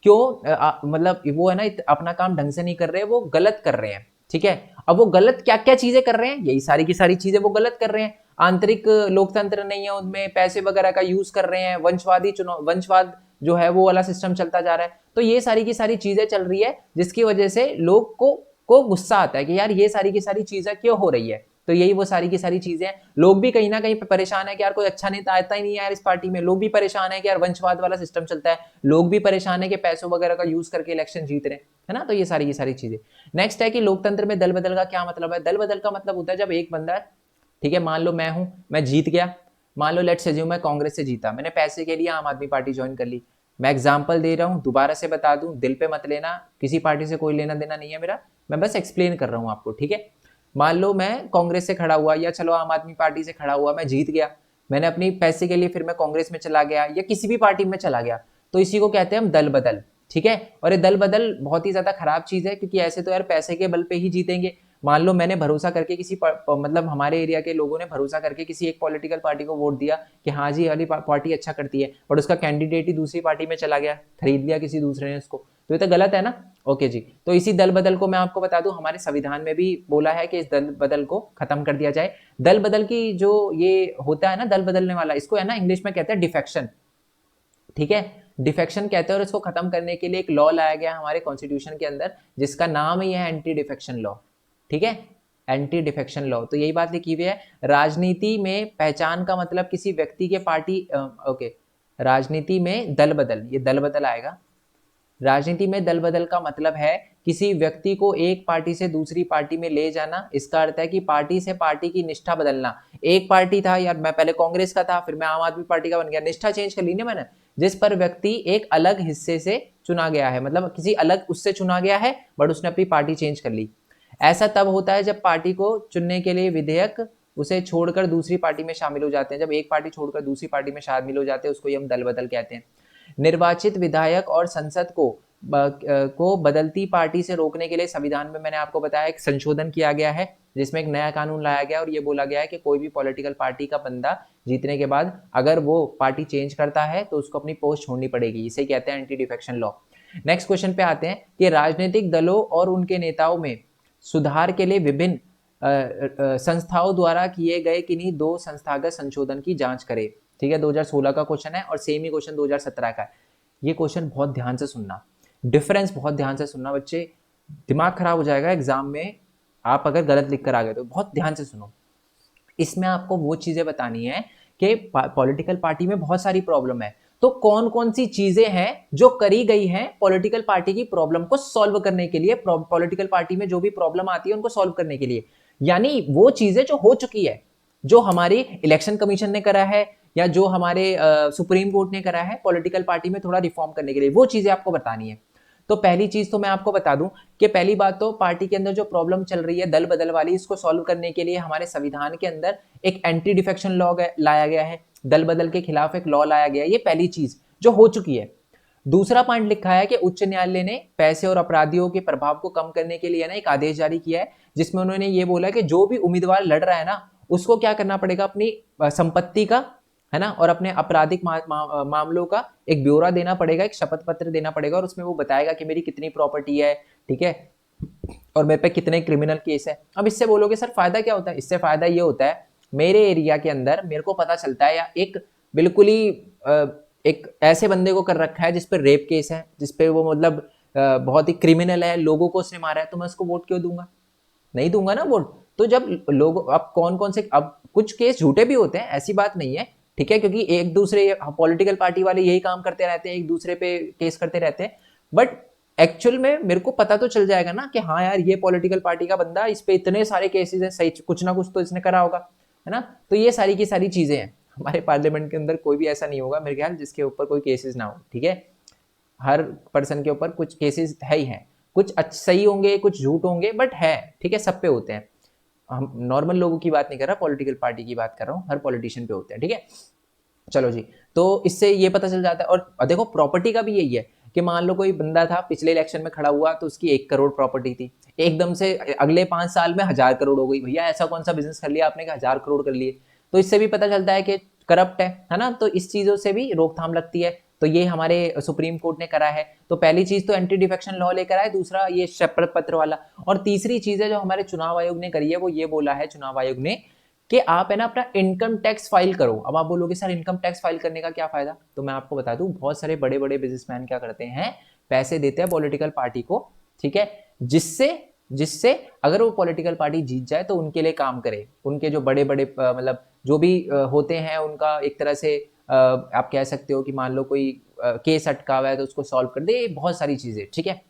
क्यों? मतलब वो है ना, अपना काम ढंग से नहीं कर रहे, वो गलत कर रहे हैं, ठीक है। अब वो गलत क्या क्या चीजें कर रहे हैं, यही सारी की सारी चीजें वो गलत कर रहे हैं। आंतरिक लोकतंत्र नहीं है उनमें, पैसे वगैरह का यूज कर रहे हैं, वंशवाद जो है वो वाला सिस्टम चलता जा रहा है। तो ये सारी की सारी चीजें चल रही है, जिसकी वजह से लोग को गुस्सा आता है कि यार ये सारी की सारी चीजें क्यों हो रही है। तो यही वो सारी की सारी चीजें हैं। लोग भी कहीं ना कहीं परेशान है कि यार कोई अच्छा नेता आता ही नहीं है यार इस पार्टी में। लोग भी परेशान है कि यार वंशवाद वाला सिस्टम चलता है। लोग भी परेशान है कि पैसों वगैरह का यूज करके इलेक्शन जीत रहे हैं, है ना। तो ये सारी की सारी चीजें। नेक्स्ट है कि लोकतंत्र में दल बदल का क्या मतलब है। दल बदल का मतलब होता है जब एक बंदा, ठीक है, मान लो मैं हूं, मैं जीत गया, मान लो लेट्स अज्यूम मैं कांग्रेस से जीता, मैंने पैसे के लिए आम आदमी पार्टी ज्वाइन कर ली। मैं एग्जाम्पल दे रहा हूं, दोबारा से बता दूं, दिल पे मत लेना, किसी पार्टी से कोई लेना देना नहीं है मेरा, मैं बस एक्सप्लेन कर रहा हूं आपको, ठीक है। मान लो मैं कांग्रेस से खड़ा हुआ, या चलो आम आदमी पार्टी से खड़ा हुआ, मैं जीत गया, मैंने अपनी पैसे के लिए फिर मैं कांग्रेस में चला गया या किसी भी पार्टी में चला गया, तो इसी को कहते हैं हम दल बदल, ठीक है। और ये दल बदल बहुत ही ज्यादा खराब चीज है, क्योंकि ऐसे तो यार पैसे के बल पे ही जीतेंगे, मान लो मैंने भरोसा करके किसी मतलब हमारे एरिया के लोगों ने भरोसा करके किसी एक पॉलिटिकल पार्टी को वोट दिया कि हाँ जी वाली पार्टी अच्छा करती है, बट उसका कैंडिडेट ही दूसरी पार्टी में चला गया, खरीद लिया किसी दूसरे ने उसको, तो ये तो गलत है ना। ओके जी, तो इसी दल बदल को मैं आपको बता दूं हमारे संविधान में भी बोला है कि इस दल बदल को खत्म कर दिया जाए। दल बदल की जो ये होता है ना दल बदलने वाला, इसको है ना इंग्लिश में कहते हैं डिफेक्शन, ठीक है, डिफेक्शन कहते हैं। और इसको खत्म करने के लिए एक लॉ लाया गया हमारे कॉन्स्टिट्यूशन के अंदर जिसका नाम ही है एंटी डिफेक्शन लॉ, ठीक है, एंटी डिफेक्शन लॉ। तो यही बात लिखी हुई है, राजनीति में पहचान का मतलब किसी व्यक्ति के पार्टी ओके, राजनीति में दल बदल, ये दल बदल आएगा। राजनीति में दल बदल का मतलब है किसी व्यक्ति को एक पार्टी से दूसरी पार्टी में ले जाना। इसका अर्थ है कि पार्टी से पार्टी की निष्ठा बदलना। एक पार्टी था यार, मैं पहले कांग्रेस का था, फिर मैं आम आदमी पार्टी का बन गया, निष्ठा चेंज कर ली ना मैंने। जिस पर व्यक्ति एक अलग हिस्से से चुना गया है, मतलब किसी अलग उससे चुना गया है बट उसने अपनी पार्टी चेंज कर ली। ऐसा तब होता है जब पार्टी को चुनने के लिए विधेयक उसे छोड़कर दूसरी पार्टी में शामिल हो जाते हैं। जब एक पार्टी छोड़कर दूसरी पार्टी में शामिल हो जाते हैं उसको हम दल बदल कहते हैं। निर्वाचित विधायक और संसद को बदलती पार्टी से रोकने के लिए संविधान में मैंने आपको बताया एक संशोधन किया गया है जिसमें एक नया कानून लाया गया और ये बोला गया है कि कोई भी पॉलिटिकल पार्टी का बंदा जीतने के बाद अगर वो पार्टी चेंज करता है तो उसको अपनी पोस्ट छोड़नी पड़ेगी। इसे कहते हैं anti defection law. Next question पे आते हैं कि राजनीतिक दलों और उनके नेताओं में सुधार के लिए विभिन्न संस्थाओं द्वारा किए गए किन्हीं दो संस्थागत संशोधन की जांच करें। ठीक है, 2016 का क्वेश्चन है और सेम ही क्वेश्चन 2017 का है। ये क्वेश्चन बहुत ध्यान से सुनना, डिफरेंस बहुत ध्यान से सुनना बच्चे, दिमाग खराब हो जाएगा एग्जाम में आप अगर गलत लिख कर आ गए तो। बहुत ध्यान से सुनो, इसमें आपको वो चीजें बतानी है कि पॉलिटिकल पार्टी में बहुत सारी प्रॉब्लम है, तो कौन कौन सी चीजें हैं जो करी गई हैं पॉलिटिकल पार्टी की प्रॉब्लम को सॉल्व करने के लिए, पॉलिटिकल पार्टी में जो भी प्रॉब्लम आती है उनको सॉल्व करने के लिए। यानी वो चीजें जो हो चुकी है, जो हमारी इलेक्शन कमीशन ने करा है या जो हमारे सुप्रीम कोर्ट ने करा है पॉलिटिकल पार्टी में थोड़ा रिफॉर्म करने के लिए, वो चीजें आपको बतानी है। तो पहली चीज तो मैं आपको बता दूं कि पहली बात तो पार्टी के अंदर जो प्रॉब्लम चल रही है दल बदल वाली, इसको सॉल्व करने के लिए हमारे संविधान के अंदर एक एंटी डिफेक्शन लॉ लाया गया है, दल बदल के खिलाफ एक लॉ लाया गया है। ये पहली चीज जो हो चुकी है। दूसरा पॉइंट लिखा है कि उच्च न्यायालय ने पैसे और अपराधियों के प्रभाव को कम करने के लिए ना एक आदेश जारी किया है जिसमें उन्होंने ये बोला कि जो भी उम्मीदवार लड़ रहा है ना उसको क्या करना पड़ेगा, अपनी संपत्ति का है ना और अपने आपराधिक मामलों का एक ब्यौरा देना पड़ेगा, एक शपथ पत्र देना पड़ेगा और उसमें वो बताएगा कि मेरी कितनी प्रॉपर्टी है, ठीक है, और मेरे पे कितने क्रिमिनल केस है। अब इससे बोलोगे सर फायदा क्या होता है? इससे फायदा ये होता है मेरे एरिया के अंदर मेरे को पता चलता है या एक बिल्कुल ही एक ऐसे बंदे को कर रखा है जिस पे रेप केस है, जिस पे वो मतलब बहुत ही क्रिमिनल है, लोगों को उसने मारा है, तो मैं उसको वोट क्यों दूंगा? नहीं दूंगा ना वोट। तो जब लोग अब कौन कौन से, अब कुछ केस झूठे भी होते हैं, ऐसी बात नहीं है, ठीक है, क्योंकि एक दूसरे पॉलिटिकल पार्टी वाले यही काम करते रहते हैं, एक दूसरे पे केस करते रहते हैं, बट एक्चुअल में मेरे को पता तो चल जाएगा ना कि हाँ यार ये पॉलिटिकल पार्टी का बंदा, इस पे इतने सारे केसेस हैं, सही कुछ ना कुछ तो इसने करा होगा, है ना। तो ये सारी की सारी चीजें हैं। हमारे पार्लियामेंट के अंदर कोई भी ऐसा नहीं होगा मेरे ख्याल जिसके ऊपर कोई केसेस ना हो, ठीक है, हर पर्सन के ऊपर कुछ केसेस है ही हैं, कुछ सही होंगे कुछ झूठ होंगे बट है, ठीक है, सब पे होते हैं। हम नॉर्मल लोगों की बात नहीं कर रहा, पॉलिटिकल पार्टी की बात कर रहा हूँ, हर पॉलिटिशियन पे होते हैं, ठीक है। चलो जी, तो इससे ये पता चल जाता है। और देखो प्रॉपर्टी का भी यही है कि मान लो कोई बंदा था पिछले इलेक्शन में खड़ा हुआ तो उसकी 1 करोड़ प्रॉपर्टी थी, एकदम से अगले 5 साल में 1000 करोड़ हो गई। भैया ऐसा कौन सा बिजनेस कर लिया आपने कि 1000 करोड़ कर लिए? तो इससे भी पता चलता है कि करप्ट है ना। तो इस चीजों से भी रोकथाम लगती है, तो ये हमारे सुप्रीम कोर्ट ने करा है। तो पहली चीज तो एंटी डिफेक्शन लॉ लेकर आए, दूसरा ये शपथ पत्र वाला, और तीसरी चीज है जो हमारे चुनाव आयोग ने करी है वो ये बोला है चुनाव आयोग ने कि आप है ना अपना इनकम टैक्स फाइल करो। अब आप बोलोगे सर इनकम टैक्स फाइल करने का क्या फायदा? तो मैं आपको बता दूं, बहुत सारे बड़े बड़े बिजनेसमैन क्या करते हैं, पैसे देते हैं पॉलिटिकल पार्टी को, ठीक है, जिससे जिससे अगर वो पॉलिटिकल पार्टी जीत जाए तो उनके लिए काम करे, उनके जो बड़े बड़े मतलब जो भी होते हैं उनका एक तरह से आप कह सकते हो कि मान लो कोई केस अटका हुआ है तो उसको सॉल्व कर दे, बहुत सारी चीजें, ठीक है।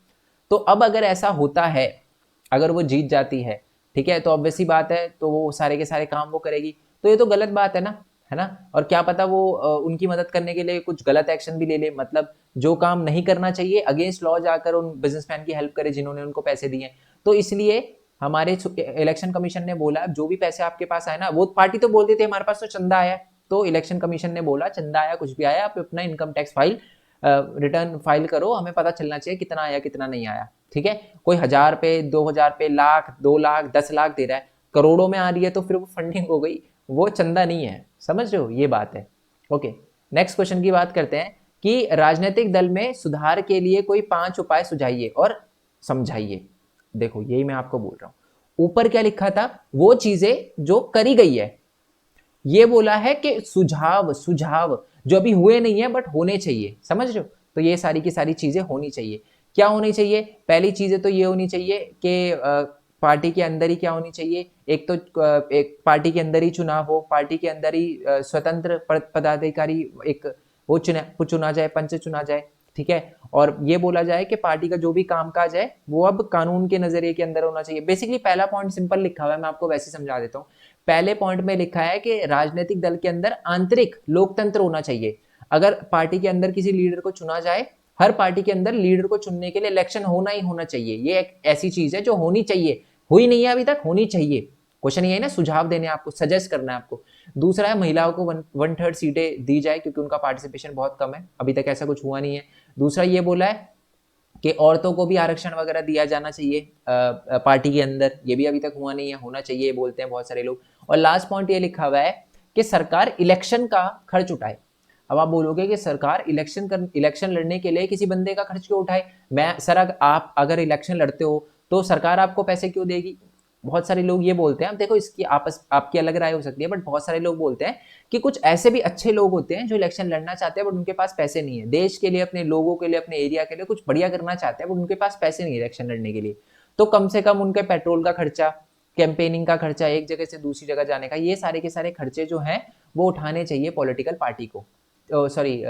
तो अब अगर ऐसा होता है, अगर वो जीत जाती है, ठीक है, तो ऑब्वियसली बात है तो वो सारे के सारे काम वो करेगी, तो ये तो गलत बात है ना, है ना। और क्या पता वो उनकी मदद करने के लिए कुछ गलत एक्शन भी ले ले, मतलब जो काम नहीं करना चाहिए अगेंस्ट लॉ जाकर उन बिजनेसमैन की हेल्प करे जिन्होंने उनको पैसे दिए। तो इसलिए हमारे इलेक्शन कमीशन ने बोला जो भी पैसे आपके पास आए ना, वो पार्टी तो बोलती थी हमारे पास तो चंदा आया, तो इलेक्शन कमीशन ने बोला चंदा आया कुछ भी आया, आप अपना income tax file return file करो, हमें पता चलना चाहिए कितना आया कितना नहीं आया, ठीक है, कोई 1000 पे, 2000 पे, लाख, 2 लाख, 10 लाख दे रहा है, करोड़ों में आ रही है तो फिर वो फंडिंग हो गई, वो चंदा नहीं है। समझ रहे हो, ये बात है। ओके, नेक्स्ट क्वेश्चन की बात करते हैं कि राजनीतिक दल में सुधार के लिए कोई 5 उपाय सुझाइए और समझाइए। देखो यही मैं आपको बोल रहा हूं, ऊपर क्या लिखा था, वो चीजें जो करी गई है, ये बोला है कि सुझाव, सुझाव जो अभी हुए नहीं है बट होने चाहिए। समझ रहे हो, तो ये सारी की सारी चीजें होनी चाहिए। क्या होनी चाहिए, पहली चीजें तो ये होनी चाहिए कि पार्टी के अंदर ही क्या होनी चाहिए, एक तो एक पार्टी के अंदर ही चुनाव हो, पार्टी के अंदर ही स्वतंत्र पदाधिकारी एक वो चुना जाए, पंच चुना जाए, ठीक है। और ये बोला जाए कि पार्टी का जो भी कामकाज है वो अब कानून के नजरिए के अंदर होना चाहिए। बेसिकली पहला पॉइंट सिंपल लिखा हुआ है, मैं आपको वैसे समझा देता हूँ। पहले पॉइंट में लिखा है कि राजनीतिक दल के अंदर आंतरिक लोकतंत्र होना चाहिए। अगर पार्टी के अंदर किसी लीडर को चुना जाए, हर पार्टी के अंदर लीडर को चुनने के लिए इलेक्शन होना ही होना चाहिए। ये एक ऐसी चीज है जो होनी चाहिए, हुई नहीं है अभी तक, होनी चाहिए। क्वेश्चन ये है ना, सुझाव देने आपको, सजेस्ट करना है आपको। दूसरा है महिलाओं को 1/3 सीटें दी जाए, क्योंकि उनका पार्टिसिपेशन बहुत कम है, अभी तक ऐसा कुछ हुआ नहीं है। दूसरा ये बोला है कि औरतों को भी आरक्षण वगैरह दिया जाना चाहिए पार्टी के अंदर, ये भी अभी तक हुआ नहीं है, होना चाहिए बोलते हैं बहुत सारे लोग। और लास्ट पॉइंट ये लिखा हुआ है कि सरकार इलेक्शन का खर्च उठाए। अब आप बोलोगे कि सरकार इलेक्शन लड़ने के लिए किसी बंदे का खर्च क्यों उठाए, मैं सर आप अगर इलेक्शन लड़ते हो तो सरकार आपको पैसे क्यों देगी। बहुत सारे लोग ये बोलते हैं, अब देखो इसकी आपकी अलग राय हो सकती है, बट बहुत सारे लोग बोलते हैं कि कुछ ऐसे भी अच्छे लोग होते हैं जो इलेक्शन लड़ना चाहते हैं बट उनके पास पैसे नहीं है, देश के लिए, अपने लोगों के लिए, अपने एरिया के लिए कुछ बढ़िया करना चाहते हैं बट उनके पास पैसे नहीं है इलेक्शन लड़ने के लिए। तो कम से कम उनके पेट्रोल का खर्चा, कैंपेनिंग का खर्चा, एक जगह से दूसरी जगह जाने का, ये सारे के सारे खर्चे जो हैं वो उठाने चाहिए पॉलिटिकल पार्टी को, सॉरी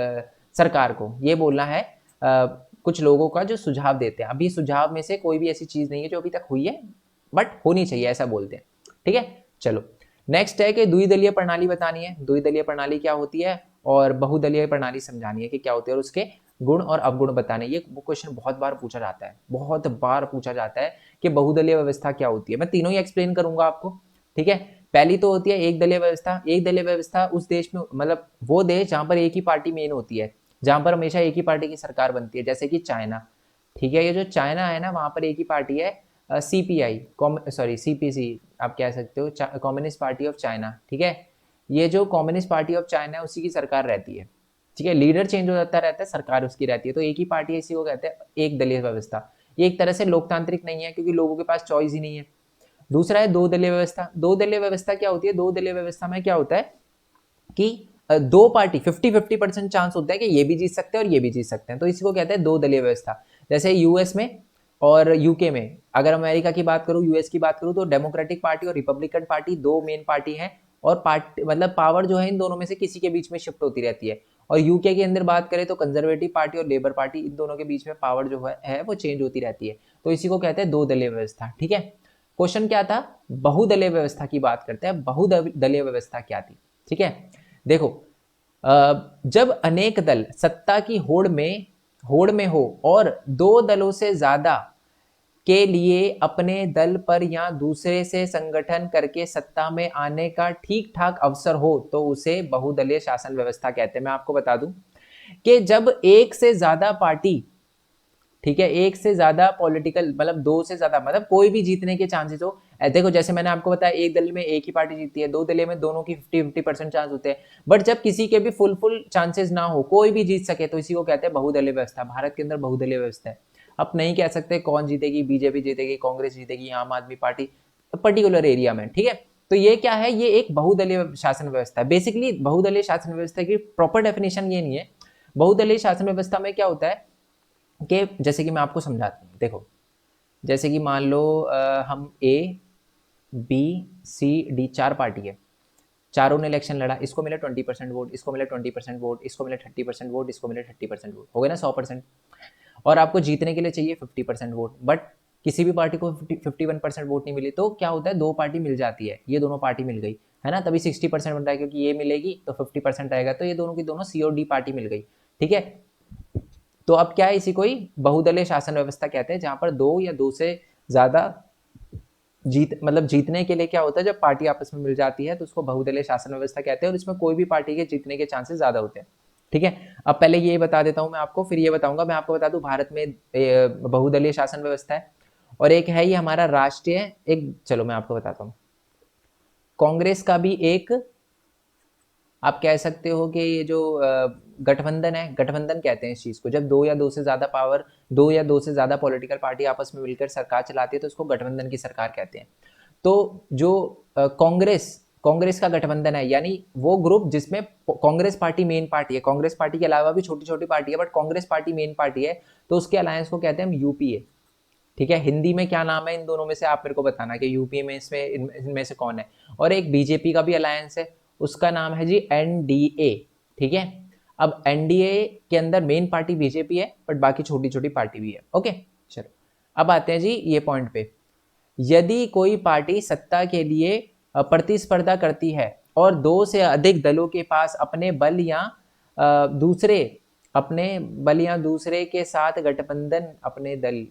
सरकार को। ये बोलना है कुछ लोगों का जो सुझाव देते हैं। अभी सुझाव में से कोई भी ऐसी चीज नहीं है जो अभी तक हुई है बट होनी चाहिए, ऐसा बोलते हैं। ठीक है, चलो नेक्स्ट है कि द्विदलीय प्रणाली बतानी है। द्विदलीय प्रणाली क्या होती है और बहुदलीय प्रणाली समझानी है कि क्या होती है, और उसके गुण और अवगुण बताने। ये क्वेश्चन बहुत बार पूछा जाता है, बहुत बार पूछा जाता है कि बहुदलीय व्यवस्था क्या होती है। मैं तीनों ही एक्सप्लेन करूंगा आपको, ठीक है। पहली तो होती है एक दलीय व्यवस्था। एक दलीय व्यवस्था उस देश में, मतलब वो देश जहां पर एक ही पार्टी मेन होती है, जहां पर हमेशा एक ही पार्टी की सरकार बनती है, जैसे कि चाइना। ठीक है, ये जो चाइना है ना, वहां पर एक ही पार्टी है, सीपीआई, सॉरी सीपीसी आप कह सकते हो, कम्युनिस्ट पार्टी ऑफ चाइना। ठीक है, ये जो कम्युनिस्ट पार्टी ऑफ चाइना है उसी की सरकार रहती है। ठीक है, लीडर चेंज हो जाता रहता है, सरकार उसकी रहती है, तो एक ही पार्टी है, इसी को कहते हैं एक दलीय व्यवस्था। ये एक तरह से लोकतांत्रिक नहीं है क्योंकि लोगों के पास चॉइस ही नहीं है। दूसरा है दो दलीय व्यवस्था। दो दलीय व्यवस्था क्या होती है, दो दलीय व्यवस्था में क्या होता है कि दो पार्टी 50-50% चांस होता है कि ये भी जीत सकते हैं और ये भी जीत सकते हैं, तो इसी को कहते हैं दो दलीय व्यवस्था। जैसे यूएस में और यूके में, अगर अमेरिका की बात करूं, यूएस की बात करूं, तो डेमोक्रेटिक पार्टी और रिपब्लिकन पार्टी दो मेन पार्टी हैं, और पार्टी मतलब पावर जो है इन दोनों में से किसी के बीच में शिफ्ट होती रहती है। और यूके के अंदर बात करें तो कंजर्वेटिव पार्टी और लेबर पार्टी, इन दोनों के बीच में पावर जो है वो चेंज होती रहती है, तो इसी को कहते हैं दो दलीय व्यवस्था। ठीक है, क्वेश्चन क्या था, बहुदलीय व्यवस्था की बात करते हैं। बहुदलीय व्यवस्था क्या थी, ठीक है। देखो जब अनेक दल सत्ता की होड़ में हो और दो दलों से ज्यादा के लिए अपने दल पर या दूसरे से संगठन करके सत्ता में आने का ठीक ठाक अवसर हो, तो उसे बहुदलीय शासन व्यवस्था कहते हैं। मैं आपको बता दूं कि जब एक से ज्यादा पार्टी, ठीक है, एक से ज्यादा पॉलिटिकल, मतलब दो से ज्यादा, मतलब कोई भी जीतने के चांसेस हो। देखो जैसे मैंने आपको बताया, एक दल में एक ही पार्टी जीतती है, दो दलीय में दोनों की 50-50% चांस होते हैं, बट जब किसी के भी फुल चांसेस ना हो, कोई भी जीत सके, तो इसी को कहते हैं बहुदलीय व्यवस्था। भारत के अंदर बहुदलीय व्यवस्था है। अब नहीं कह सकते कौन जीतेगी, बीजेपी जीतेगी, कांग्रेस जीतेगी, आम आदमी पार्टी, पर्टिकुलर एरिया में। ठीक है, तो ये क्या है, ये एक बहुदलीय शासन व्यवस्था है। बेसिकली बहुदलीय शासन व्यवस्था की प्रॉपर डेफिनेशन ये नहीं है। बहुदलीय शासन व्यवस्था में क्या होता है कि जैसे कि मैं आपको समझाता हूँ, देखो जैसे कि मान लो हम ए बी सी डी चार पार्टी है, चारों ने इलेक्शन लड़ा, इसको मिले 20% वोट, इसको मिले 20% वोट, इसको मिले 30% वोट, इसको मिले 30% वोट, हो गए ना 100%। और आपको जीतने के लिए चाहिए 50% वोट, बट किसी भी पार्टी को 51% वोट नहीं मिली, तो क्या होता है, दो पार्टी मिल जाती है, ये दोनों पार्टी मिल गई है ना, तभी 60% बन रहा है, क्योंकि ये मिलेगी तो 50% आएगा, तो ये दोनों की दोनों सी और डी पार्टी मिल गई। ठीक है, तो अब क्या है, इसी को ही बहुदलीय शासन व्यवस्था कहते हैं, जहां पर दो या दो से ज्यादा जीतने के लिए क्या होता है, जब पार्टी आपस में मिल जाती है तो उसको बहुदलीय शासन व्यवस्था कहते हैं, और इसमें कोई भी पार्टी के जीतने के चांसेस ज्यादा होते हैं। ठीक है। अब पहले ये बता देता हूँ मैं आपको, फिर ये बताऊंगा। मैं आपको बता दूं भारत में बहुदलीय शासन व्यवस्था है, और एक है ये हमारा राष्ट्रीय, एक चलो मैं आपको बताता हूँ, कांग्रेस का भी एक, आप कह सकते हो कि ये जो गठबंधन है, गठबंधन कहते हैं इस चीज को, जब दो या दो से ज्यादा पावर, दो या दो से ज्यादा पॉलिटिकल पार्टी आपस में मिलकर सरकार चलाती है तो उसको गठबंधन की सरकार कहते हैं। तो जो कांग्रेस, कांग्रेस का गठबंधन है, यानी वो ग्रुप जिसमें कांग्रेस पार्टी मेन पार्टी है, कांग्रेस पार्टी के अलावा भी छोटी छोटी पार्टी है but Congress party main party है, तो उसके अलायंस को कहते हैं हम यूपीए। ठीक है, हिंदी में क्या नाम है इन दोनों में से आप मेरे को बताना कि यूपीए में इसमें इनमें से कौन है। और एक बीजेपी का भी अलायंस है, उसका नाम है जी एनडीए। ठीक है, अब एनडीए के अंदर मेन पार्टी बीजेपी है बट बाकी छोटी छोटी पार्टी भी है। ओके, चलो अब आते हैं जी ये पॉइंट पे। यदि कोई पार्टी सत्ता के लिए प्रतिस्पर्धा करती है और दो से अधिक दलों के पास अपने बल या दूसरे, अपने बल या दूसरे के साथ गठबंधन, अपने दल,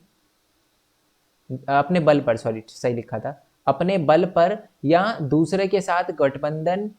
अपने बल पर, सॉरी सही लिखा था, अपने बल पर या दूसरे के साथ गठबंधन,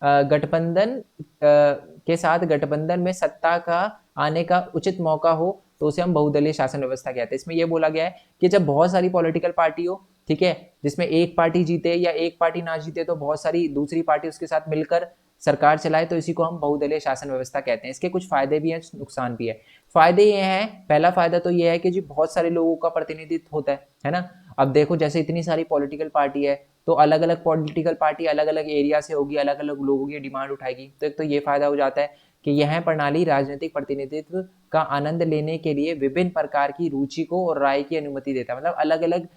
गठबंधन के साथ गठबंधन में सत्ता का आने का उचित मौका हो तो उसे हम बहुदलीय शासन व्यवस्था कहते हैं। इसमें यह बोला गया है कि जब बहुत सारी पॉलिटिकल पार्टी हो, ठीक है, जिसमें एक पार्टी जीते या एक पार्टी ना जीते तो बहुत सारी दूसरी पार्टी उसके साथ मिलकर सरकार चलाए, तो इसी को हम बहुदलीय शासन व्यवस्था कहते हैं। इसके कुछ फायदे भी हैं, नुकसान भी है। फायदे ये हैं, पहला फायदा तो ये है कि जी बहुत सारे लोगों का प्रतिनिधित्व होता है ना। अब देखो जैसे इतनी सारी पॉलिटिकल पार्टी है तो अलग अलग पॉलिटिकल पार्टी अलग अलग एरिया से होगी, अलग अलग लोगों की डिमांड उठाएगी, तो एक तो ये फायदा हो जाता है कि यह प्रणाली राजनीतिक प्रतिनिधित्व का आनंद लेने के लिए विभिन्न प्रकार की रुचि को और राय की अनुमति देता है। मतलब अलग अलग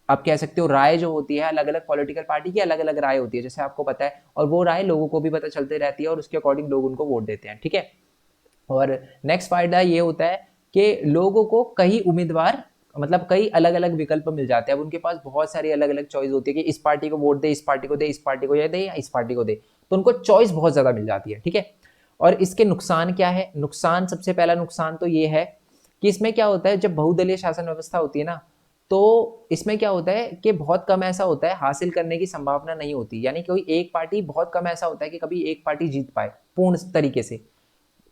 आप कह सकते हो राय जो होती है, अलग अलग पॉलिटिकल पार्टी की अलग अलग राय होती है जैसे आपको पता है, और वो राय लोगों को भी पता चलती रहती है और उसके अकॉर्डिंग लोग उनको वोट देते हैं। ठीक है, और नेक्स्ट फायदा ये होता है कि लोगों को कई उम्मीदवार, मतलब कई अलग अलग विकल्प मिल जाते हैं। अब उनके पास बहुत सारी अलग अलग चॉइस होती है कि इस पार्टी को वोट दे, इस पार्टी को दे, इस पार्टी को ये दे या इस पार्टी को दे, तो उनको चॉइस बहुत ज्यादा मिल जाती है। ठीक है, और इसके नुकसान क्या है? नुकसान, सबसे पहला नुकसान तो ये है कि इसमें क्या होता है, जब बहुदलीय शासन व्यवस्था होती है ना, तो इसमें क्या होता है कि बहुत कम ऐसा होता है हासिल करने की संभावना नहीं होती, यानी कोई एक पार्टी, बहुत कम ऐसा होता है कि कभी एक पार्टी जीत पाए पूर्ण तरीके से।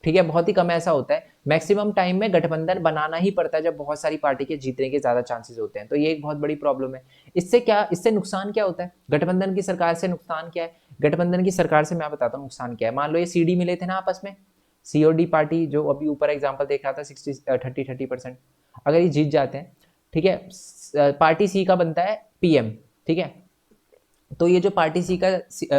ठीक है, बहुत ही कम ऐसा होता है। मैक्सिमम टाइम में गठबंधन बनाना ही पड़ता है जब बहुत सारी पार्टी के जीतने के ज्यादा चांसेस होते हैं, तो ये एक बहुत बड़ी प्रॉब्लम है। इससे क्या, इससे नुकसान क्या होता है गठबंधन की सरकार से? नुकसान क्या है गठबंधन की सरकार से, मैं बताता हूँ नुकसान क्या है। मान लो ये सीडी मिले थे ना आपस में, सी और डी पार्टी, जो अभी ऊपर एग्जाम्पल देख रहा था 30-30%, अगर ये जीत जाते हैं, ठीक है, पार्टी सी का बनता है पीएम। ठीक है, तो ये जो पार्टी सी का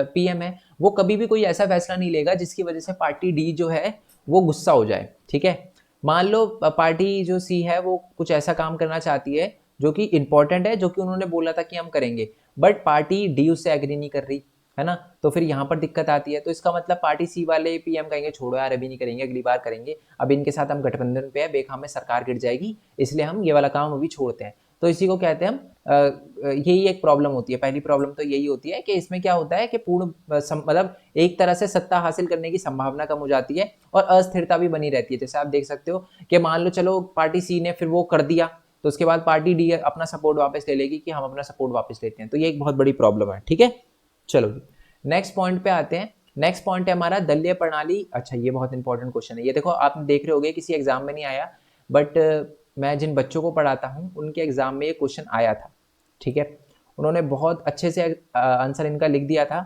पीएम है वो कभी भी कोई ऐसा फैसला नहीं लेगा जिसकी वजह से पार्टी डी जो है वो गुस्सा हो जाए। ठीक है, मान लो पार्टी जो सी है वो कुछ ऐसा काम करना चाहती है जो कि इंपॉर्टेंट है, जो कि उन्होंने बोला था कि हम करेंगे, बट पार्टी डी उससे एग्री नहीं कर रही है ना, तो फिर यहाँ पर दिक्कत आती है। तो इसका मतलब पार्टी सी वाले पीएम कहेंगे छोड़ो यार, अभी नहीं करेंगे, अगली बार करेंगे, अब इनके साथ हम गठबंधन पे है, बेखाम में सरकार गिर जाएगी, इसलिए हम ये वाला काम अभी छोड़ते हैं। तो इसी को कहते हैं हम, यही एक प्रॉब्लम होती है। पहली प्रॉब्लम तो यही होती है कि इसमें क्या होता है कि पूर्ण मतलब एक तरह से सत्ता हासिल करने की संभावना कम हो जाती है और अस्थिरता भी बनी रहती है। जैसे आप देख सकते हो कि मान लो चलो पार्टी सी ने फिर वो कर दिया, तो उसके बाद पार्टी डी अपना सपोर्ट वापस ले लेगी कि हम अपना सपोर्ट वापस लेते हैं, तो ये एक बहुत बड़ी प्रॉब्लम है। ठीक है, चलो नेक्स्ट पॉइंट पे आते हैं। नेक्स्ट पॉइंट है हमारा दलीय प्रणाली। अच्छा, ये बहुत इंपॉर्टेंट क्वेश्चन है। ये देखो आप देख रहे होगे किसी एग्जाम में नहीं आया, बट मैं जिन बच्चों को पढ़ाता हूँ उनके एग्जाम में ये क्वेश्चन आया था। ठीक है, उन्होंने बहुत अच्छे से आंसर इनका लिख दिया था,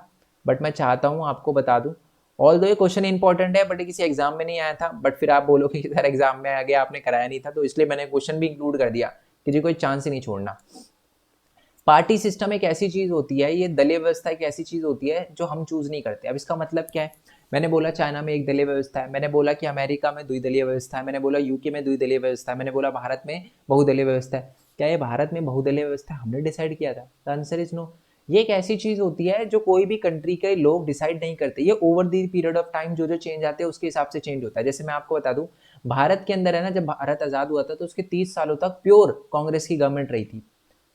बट मैं चाहता हूँ आपको बता दूं, ऑल दो ये क्वेश्चन इंपॉर्टेंट है बट किसी एग्जाम में नहीं आया था, बट फिर आप बोलोगे कि सर एग्जाम में आ गया, आपने कराया नहीं था, तो इसलिए मैंने क्वेश्चन भी इंक्लूड कर दिया कि जी कोई चांस ही नहीं छोड़ना। पार्टी सिस्टम एक ऐसी चीज होती है, ये दलीय व्यवस्था एक ऐसी चीज होती है जो हम चूज नहीं करते। अब इसका मतलब क्या है? मैंने बोला चाइना में एक दलीय व्यवस्था है, मैंने बोला कि अमेरिका में द्विदलीय व्यवस्था है, मैंने बोला यूके में द्विदलीय व्यवस्था है, मैंने बोला भारत में बहुदलीय व्यवस्था है। क्या ये भारत में बहुदलीय व्यवस्था हमने डिसाइड किया था? The answer is no. ये एक ऐसी चीज होती है जो कोई भी कंट्री के लोग डिसाइड नहीं करते, ये over the period of time जो जो चेंज आते हैं उसके हिसाब से चेंज होता है। जैसे मैं आपको बता दूं, भारत के अंदर है ना, जब भारत आजाद हुआ था तो उसके 30 सालों तक प्योर कांग्रेस की गवर्नमेंट रही थी।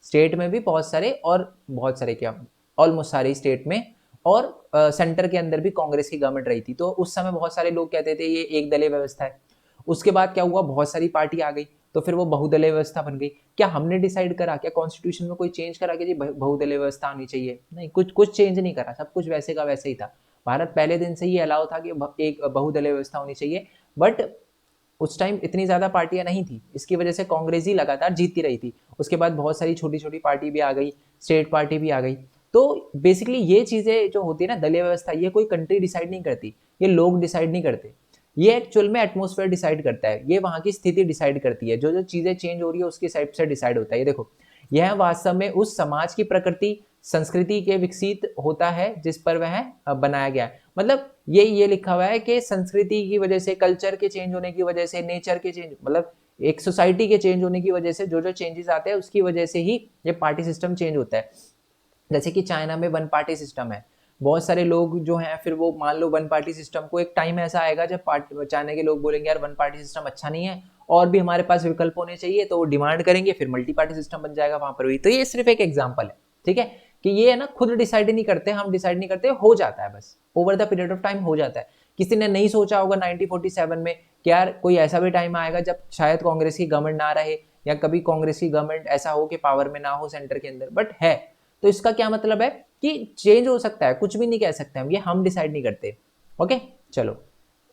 स्टेट में भी बहुत सारे, और बहुत सारे क्या, ऑलमोस्ट सारे स्टेट में, और सेंटर के अंदर भी कांग्रेस की गवर्नमेंट रही थी। तो उस समय बहुत सारे लोग कहते थे ये एक दलीय व्यवस्था है। उसके बाद क्या हुआ, बहुत सारी पार्टी आ गई तो फिर वो बहुदलीय व्यवस्था बन गई। क्या हमने डिसाइड करा, क्या कॉन्स्टिट्यूशन में कोई चेंज करा कि जी बहुदलीय व्यवस्था आनी चाहिए? नहीं, कुछ कुछ चेंज नहीं करा, सब कुछ वैसे का वैसे ही था। भारत पहले दिन से ही अलाउ था कि एक बहुदलीय व्यवस्था होनी चाहिए, बट उस टाइम इतनी ज्यादा पार्टियां नहीं थी, इसकी वजह से कांग्रेस ही लगातार जीतती रही थी। उसके बाद बहुत सारी छोटी छोटी पार्टी भी आ गई, स्टेट पार्टी भी आ गई। तो बेसिकली ये चीजें जो होती है ना, दलीय व्यवस्था, ये कोई कंट्री डिसाइड नहीं करती, ये लोग डिसाइड नहीं करते, ये एक्चुअल में एटमोस्फेयर डिसाइड करता है, ये वहां की स्थिति डिसाइड करती है, जो जो चीजें चेंज हो रही है उसके साइड से डिसाइड होता है। ये देखो, यह वास्तव में उस समाज की प्रकृति संस्कृति के विकसित होता है जिस पर वह बनाया गया है। मतलब ये लिखा हुआ है कि संस्कृति की वजह से, कल्चर के चेंज होने की वजह से, नेचर के चेंज, मतलब एक सोसाइटी के चेंज होने की वजह से जो जो चेंजेस आते हैं उसकी वजह से ही ये पार्टी सिस्टम चेंज होता है। जैसे कि चाइना में वन पार्टी सिस्टम है, बहुत सारे लोग जो हैं फिर वो मान लो वन पार्टी सिस्टम को, एक टाइम ऐसा आएगा जब चाइना के लोग बोलेंगे यार वन पार्टी सिस्टम अच्छा नहीं है और भी हमारे पास विकल्प होने चाहिए, तो वो डिमांड करेंगे, फिर मल्टी पार्टी सिस्टम बन जाएगा वहां पर भी। तो ये सिर्फ एक एग्जाम्पल है, ठीक है, कि ये है ना, खुद डिसाइड नहीं करते, हम डिसाइड नहीं करते, हो जाता है, बस over the period of time हो जाता है। किसी ने नहीं सोचा होगा 1947 में कि यार कोई ऐसा भी टाइम आएगा जब शायद कांग्रेस की गवर्नमेंट ना रहे, या कभी कांग्रेस की गवर्नमेंट ऐसा हो कि पावर में ना हो सेंटर के अंदर, बट है। तो इसका क्या मतलब है कि चेंज हो सकता है, कुछ भी नहीं कह सकते हम, ये हम डिसाइड नहीं करते। ओके, चलो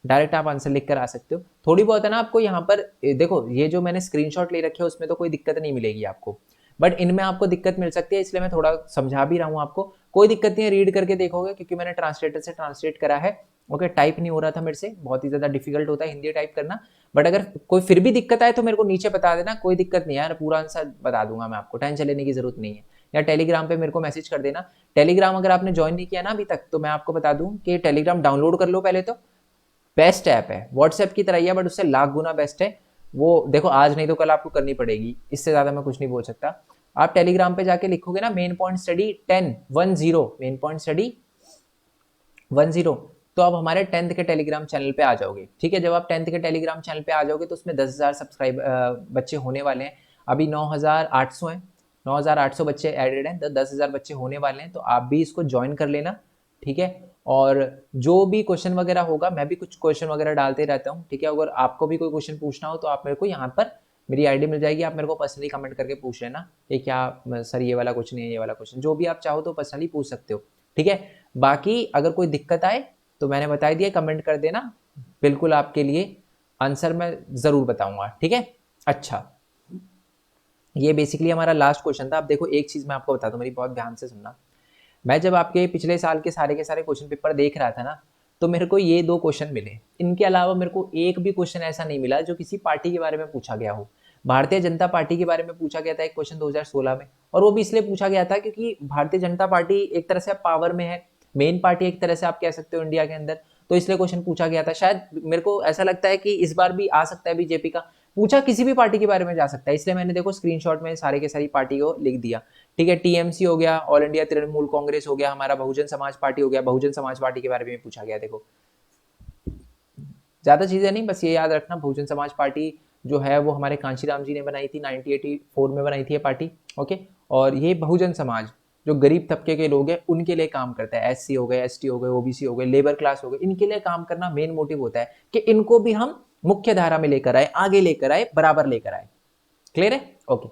डायरेक्ट आप आंसर लिख कर आ सकते हो। थोड़ी बहुत है ना आपको यहाँ पर देखो, ये जो मैंने स्क्रीनशॉट ले रखे है उसमें तो कोई दिक्कत नहीं मिलेगी आपको, बट इनमें आपको दिक्कत मिल सकती है, इसलिए मैं थोड़ा समझा भी रहा हूँ आपको। कोई दिक्कत नहीं है, रीड करके देखोगे, क्योंकि मैंने ट्रांसलेटर से ट्रांसलेट करा है। ओके, टाइप नहीं हो रहा था मेरे से, बहुत ही ज्यादा डिफिकल्ट होता है हिंदी टाइप करना, बट अगर कोई फिर भी दिक्कत आए तो मेरे को नीचे बता देना, कोई दिक्कत नहीं है यार, पूरा आंसर बता दूंगा मैं आपको, टेंशन लेने की जरूरत नहीं है। या टेलीग्राम पे मेरे को मैसेज कर देना। टेलीग्राम अगर आपने ज्वाइन नहीं किया ना अभी तक, तो मैं आपको बता दूं कि टेलीग्राम डाउनलोड कर लो पहले तो, बेस्ट ऐप है, व्हाट्सएप की तरह ही है बट उससे लाख गुना बेस्ट है। वो देखो, आज नहीं तो कल आपको करनी पड़ेगी, इससे ज्यादा मैं कुछ नहीं बोल सकता। आप टेलीग्राम पे जाके लिखोगे ना main point study 10 main point study 10, तो आप हमारे 10th के टेलीग्राम चैनल पे आ जाओगे, ठीक है। जब आप 10th के टेलीग्राम चैनल पे आ जाओगे तो उसमें 10,000 सब्सक्राइब बच्चे होने वाले हैं। अभी 9,800 हैं, 9,800 बच्चे एडेड हैं, तो 10,000 बच्चे होने वाले हैं, तो आप भी इसको ज्वाइन कर लेना, ठीक है। और जो भी क्वेश्चन वगैरह होगा, मैं भी कुछ क्वेश्चन वगैरह डालते रहता हूँ, ठीक है। अगर आपको भी कोई क्वेश्चन पूछना हो तो आप मेरे को यहाँ पर, मेरी आईडी मिल जाएगी, आप मेरे को पर्सनली कमेंट करके पूछ लेना, ये क्या सर ये वाला क्वेश्चन है, ये वाला क्वेश्चन, जो भी आप चाहो तो पर्सनली पूछ सकते हो, ठीक है। बाकी अगर कोई दिक्कत आए तो मैंने बता दिया, कमेंट कर देना, बिल्कुल आपके लिए आंसर मैं जरूर बताऊंगा, ठीक है। अच्छा, ये बेसिकली हमारा लास्ट क्वेश्चन था। अब देखो एक चीज मैं आपको बता दूं, मेरी बहुत ध्यान से सुनना। मैं जब आपके पिछले साल के सारे क्वेश्चन पेपर देख रहा था ना, तो मेरे को ये 2 क्वेश्चन मिले, इनके अलावा मेरे को एक भी क्वेश्चन ऐसा नहीं मिला जो किसी पार्टी के बारे में पूछा गया हो। भारतीय जनता पार्टी के बारे में पूछा गया था एक क्वेश्चन 2016 में, और वो भी इसलिए पूछा गया था क्योंकि भारतीय जनता पार्टी एक तरह से पावर में है, मेन पार्टी एक तरह से आप कह सकते हो इंडिया के अंदर, तो इसलिए क्वेश्चन पूछा गया था। शायद मेरे को ऐसा लगता है कि इस बार भी आ सकता है बीजेपी का, पूछा किसी भी पार्टी के बारे में जा सकता है, इसलिए मैंने देखो स्क्रीनशॉट में सारे के सारी पार्टी को लिख दिया, ठीक है। टीएमसी हो गया, ऑल इंडिया तृणमूल कांग्रेस हो गया, हमारा बहुजन समाज पार्टी हो गया, बहुजन समाज पार्टी के बारे में पूछा गया। देखो ज्यादा चीजें नहीं, बस ये याद रखना, बहुजन समाज पार्टी जो है वो हमारे कांशीराम जी ने बनाई थी, 1984 में बनाई थी ये पार्टी, ओके। और ये बहुजन समाज जो गरीब तबके के लोग हैं उनके लिए काम करता है, एससी हो गए, एसटी हो गए, ओबीसी हो गए, लेबर क्लास हो गए, इनके लिए काम करना मेन मोटिव होता है कि इनको भी हम मुख्य धारा में लेकर आए, आगे लेकर आए, बराबर लेकर आए। क्लियर है? ओके।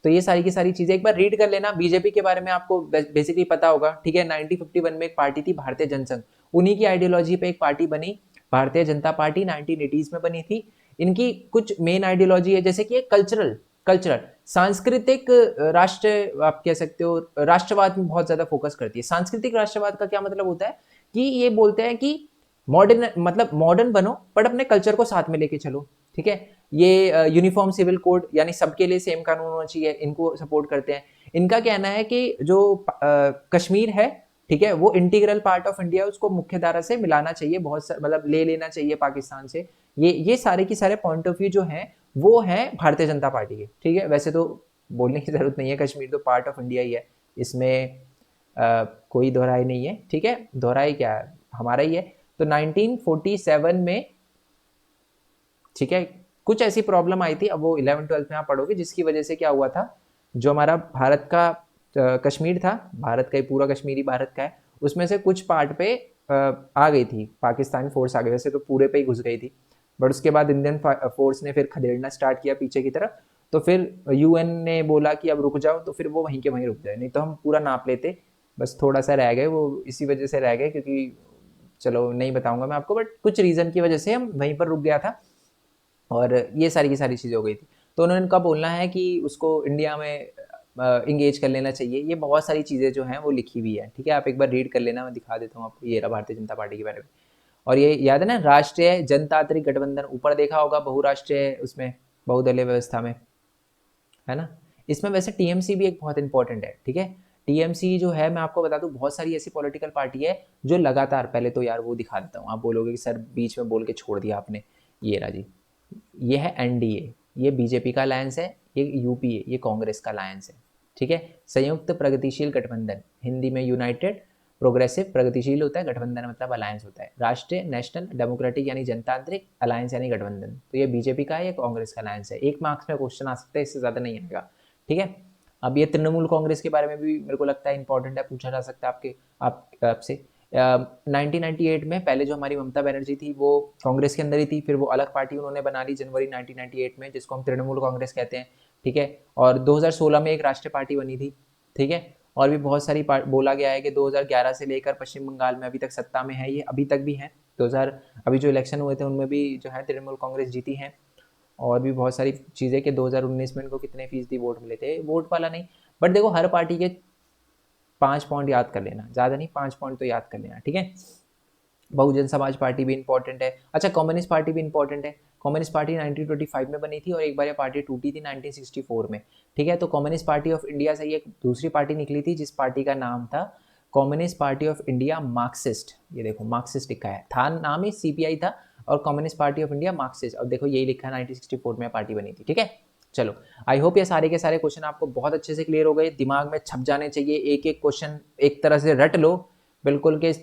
तो ये सारी की सारी चीजें एक बार रीड कर लेना। बीजेपी के बारे में आपको बेसिकली पता होगा, ठीक है। 1951 में एक पार्टी थी भारतीय जनसंघ, उन्हीं की आइडियोलॉजी पे एक पार्टी बनी, भारतीय जनता पार्टी 1980s में बनी थी। इनकी कुछ मेन आइडियोलॉजी है, जैसे कि कल्चरल कल्चरल सांस्कृतिक राष्ट्र, आप कह सकते हो राष्ट्रवाद में बहुत ज्यादा फोकस करती है। सांस्कृतिक राष्ट्रवाद का क्या मतलब होता है कि ये बोलते हैं कि मॉडर्न, मतलब मॉडर्न बनो बट अपने कल्चर को साथ में लेके चलो, ठीक है। ये यूनिफॉर्म सिविल कोड, यानी सबके लिए सेम कानून होना चाहिए, इनको सपोर्ट करते हैं। इनका कहना है कि जो कश्मीर है, ठीक है, वो इंटीग्रल पार्ट ऑफ इंडिया, उसको मुख्य धारा से मिलाना चाहिए, बहुत मतलब ले लेना चाहिए पाकिस्तान से। ये सारे की सारे पॉइंट ऑफ व्यू जो हैं वो हैं भारतीय जनता पार्टी के, ठीक है। वैसे तो बोलने की जरूरत नहीं है, कश्मीर तो पार्ट ऑफ इंडिया ही है, इसमें कोई दोहराई नहीं है, ठीक है। दोहराई क्या है, हमारा ही है। तो 1947 में, ठीक है, कुछ ऐसी प्रॉब्लम आई थी, अब वो 11th-12th में आप पढ़ोगे, जिसकी वजह से क्या हुआ था, जो हमारा भारत का कश्मीर था, भारत का ही पूरा कश्मीरी भारत का है, उसमें से कुछ पार्ट पे आ गई थी पाकिस्तानी फोर्स, आ गई, वैसे तो पूरे पे ही घुस गई थी, बट उसके बाद इंडियन फोर्स ने फिर खदेड़ना स्टार्ट किया पीछे की तरफ, तो फिर यूएन ने बोला कि अब रुक जाओ, तो फिर वो वहीं के वहीं रुक गए, नहीं तो हम पूरा नाप लेते, बस थोड़ा सा रह गए, वो इसी वजह से रह गए क्योंकि चलो नहीं बताऊंगा मैं आपको, बट कुछ रीज़न की वजह से हम वहीं पर रुक गया था और ये सारी की सारी चीज़ें हो गई थी। तो उन्होंने उनका बोलना है कि उसको इंडिया में इंगेज कर लेना चाहिए। ये बहुत सारी चीज़ें जो हैं वो लिखी हुई है, ठीक है? आप एक बार रीड कर लेना, मैं दिखा देता हूँ आपको। ये रहा भारतीय जनता पार्टी के बारे में। और ये याद है ना, राष्ट्रीय जनतांत्रिक गठबंधन, ऊपर देखा होगा बहुराष्ट्रीय उसमें, बहुदलीय व्यवस्था में, है ना? इसमें वैसे टीएमसी भी एक बहुत इंपॉर्टेंट है, ठीक है? टीएमसी जो है, मैं आपको बता दूं, बहुत सारी ऐसी पॉलिटिकल पार्टी है जो लगातार, पहले तो यार वो दिखा देता हूँ, आप बोलोगे कि सर बीच में बोल के छोड़ दिया आपने। ये रहा जी, ये है एनडीए, ये बीजेपी का अलायंस है, ये यूपीए, ये कांग्रेस का अलायंस है, ठीक है? संयुक्त प्रगतिशील गठबंधन, हिंदी में यूनाइटेड प्रोग्रेसिव, प्रगतिशील होता है, गठबंधन मतलब अलायंस होता है। राष्ट्रीय नेशनल डेमोक्रेटिक यानी जनतांत्रिक, अलायंस यानी गठबंधन। तो ये बीजेपी का है, ये कांग्रेस का अलायंस है। एक मार्क्स में क्वेश्चन आ सकता है, इससे ज्यादा नहीं आएगा, ठीक है? अब ये तृणमूल कांग्रेस के बारे में भी मेरे को लगता है इंपॉर्टेंट है, पूछा जा सकता है आपसे। 1998 में पहले जो हमारी ममता बनर्जी थी वो कांग्रेस के अंदर ही थी, फिर वो अलग पार्टी उन्होंने बना ली जनवरी 1998 में, जिसको हम तृणमूल कांग्रेस कहते हैं, ठीक है? और 2016 में एक राष्ट्रीय पार्टी बनी थी, ठीक है? और भी बहुत सारी बोला गया है कि 2011 से लेकर पश्चिम बंगाल में अभी तक सत्ता में है, ये अभी तक भी है। 2000 अभी जो इलेक्शन हुए थे उनमें भी जो है तृणमूल कांग्रेस जीती है। और भी बहुत सारी चीज़ें कि 2019 में इनको कितने फीसदी वोट मिले थे, वोट वाला नहीं, बट देखो हर पार्टी के 5 पॉइंट याद कर लेना, ज़्यादा नहीं, 5 पॉइंट तो याद कर लेना, ठीक है? बहुजन समाज पार्टी भी इंपॉर्टेंट है। अच्छा, कम्युनिस्ट पार्टी भी इंपॉर्टेंट है। कम्युनिस्ट पार्टी 1925 में बनी थी और एक बार ये पार्टी टूटी थी 1964 में, ठीक है? तो कम्युनिस्ट पार्टी ऑफ इंडिया से एक दूसरी पार्टी निकली थी जिस पार्टी का नाम था communist party of India Marxist. ये देखो मार्क्सिस्ट लिखा है, था नाम ही सीपीआई था, और communist party of India Marxist, अब देखो यही लिखा है 1964 में पार्टी बनी थी, ठीक है? चलो, आई होप ये सारे के सारे क्वेश्चन आपको बहुत अच्छे से क्लियर हो गए, दिमाग में छप जाने चाहिए, एक एक क्वेश्चन एक तरह से रट लो बिल्कुल के।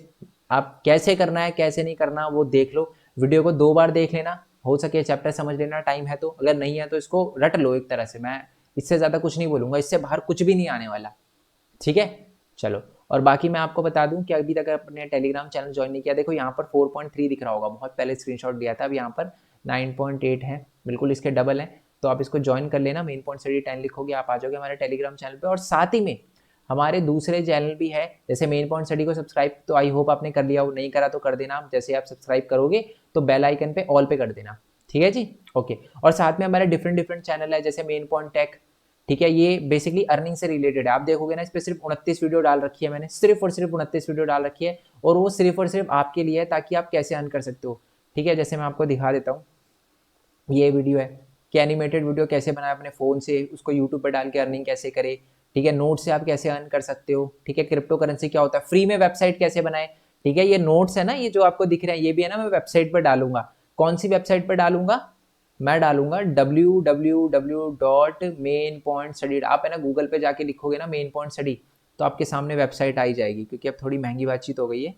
आप कैसे करना है कैसे नहीं करना वो देख लो, वीडियो को 2 बार देख लेना, हो सके चैप्टर समझ लेना टाइम है तो, अगर नहीं है तो इसको रट लो एक तरह से। मैं इससे ज़्यादा कुछ नहीं बोलूँगा, इससे बाहर कुछ भी नहीं आने वाला, ठीक है? चलो, और बाकी मैं आपको बता दूं कि अभी तक अपने टेलीग्राम चैनल ज्वाइन नहीं किया, देखो यहाँ पर 4.3 दिख रहा होगा, बहुत पहले स्क्रीनशॉट दिया था, अब यहाँ पर 9.8 है, बिल्कुल इसके डबल है। तो आप इसको ज्वाइन कर लेना, मेन पॉइंट स्टडी 10 लिखोगे आप आ जाओगे हमारे टेलीग्राम चैनल पे। और साथ ही में हमारे दूसरे चैनल भी है, जैसे मेन पॉइंट स्टडी को सब्सक्राइब तो आई होप आपने कर लिया हो, नहीं करा तो कर देना। जैसे आप सब्सक्राइब करोगे तो बेल आइकन पे ऑल पे कर देना, ठीक है जी? ओके। और साथ में हमारे डिफरेंट डिफरेंट चैनल है, जैसे मेन पॉइंट टेक, ठीक है? ये बेसिकली अर्निंग से रिलेटेड है, आप देखोगे ना इस पर सिर्फ 29 वीडियो डाल रखी है मैंने, सिर्फ और सिर्फ 29 वीडियो डाल रखी है, और वो सिर्फ और सिर्फ आपके लिए है, ताकि आप कैसे अर्न कर सकते हो, ठीक है? जैसे मैं आपको दिखा देता हूँ, ये वीडियो है कि एनिमेटेड वीडियो कैसे बनाए अपने फ़ोन से, उसको यूट्यूब पर डाल के अर्निंग कैसे करे, ठीक है? नोट से आप कैसे अर्न कर सकते हो, ठीक है? क्रिप्टो करेंसी क्या होता है, फ्री में वेबसाइट कैसे बनाए, ठीक है? ये नोट्स है ना, ये जो आपको दिख रहे हैं, ये भी है ना, मैं वेबसाइट पर डालूंगा। कौन सी वेबसाइट पर डालूंगा? मैं डालूंगा www.mainpointstudy। आप है ना गूगल पे जाके लिखोगे ना मेन पॉइंट स्टडी, तो आपके सामने वेबसाइट आई जाएगी, क्योंकि अब थोड़ी महंगी बातचीत हो गई है,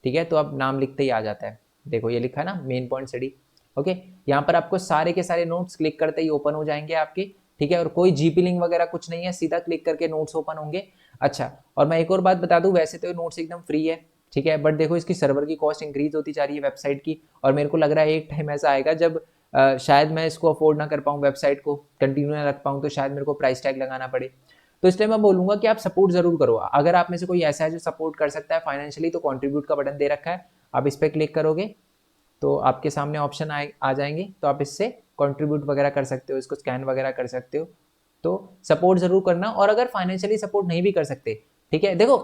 ठीक है? तो अब नाम लिखते ही आ जाता है, देखो ये लिखा है ना मेन पॉइंट स्टडी। ओके, यहाँ पर आपको सारे के सारे नोट्स क्लिक करते ही ओपन हो जाएंगे आपके, ठीक है? और कोई जीपी लिंक वगैरह कुछ नहीं है, सीधा क्लिक करके नोट्स ओपन होंगे। अच्छा, और मैं एक और बात बता दूं, वैसे तो नोट्स एकदम फ्री है, ठीक है? बट देखो इसकी सर्वर की कॉस्ट इंक्रीज होती जा रही है वेबसाइट की, और मेरे को लग रहा है एक टाइम ऐसा आएगा जब शायद मैं इसको अफोर्ड ना कर पाऊँ, वेबसाइट को कंटिन्यू ना रख पाऊँ, तो शायद मेरे को प्राइस टैग लगाना पड़े। तो इसलिए मैं बोलूंगा कि आप सपोर्ट जरूर करो। अगर आप में से कोई ऐसा है जो सपोर्ट कर सकता है फाइनेंशियली, तो कंट्रीब्यूट का बटन दे रखा है, आप इस पर क्लिक करोगे तो आपके सामने ऑप्शन आ जाएंगे, तो आप इससे कंट्रीब्यूट वगैरह कर सकते हो, इसको स्कैन वगैरह कर सकते हो। तो सपोर्ट जरूर करना, और अगर फाइनेंशियली सपोर्ट नहीं भी कर सकते, ठीक है? देखो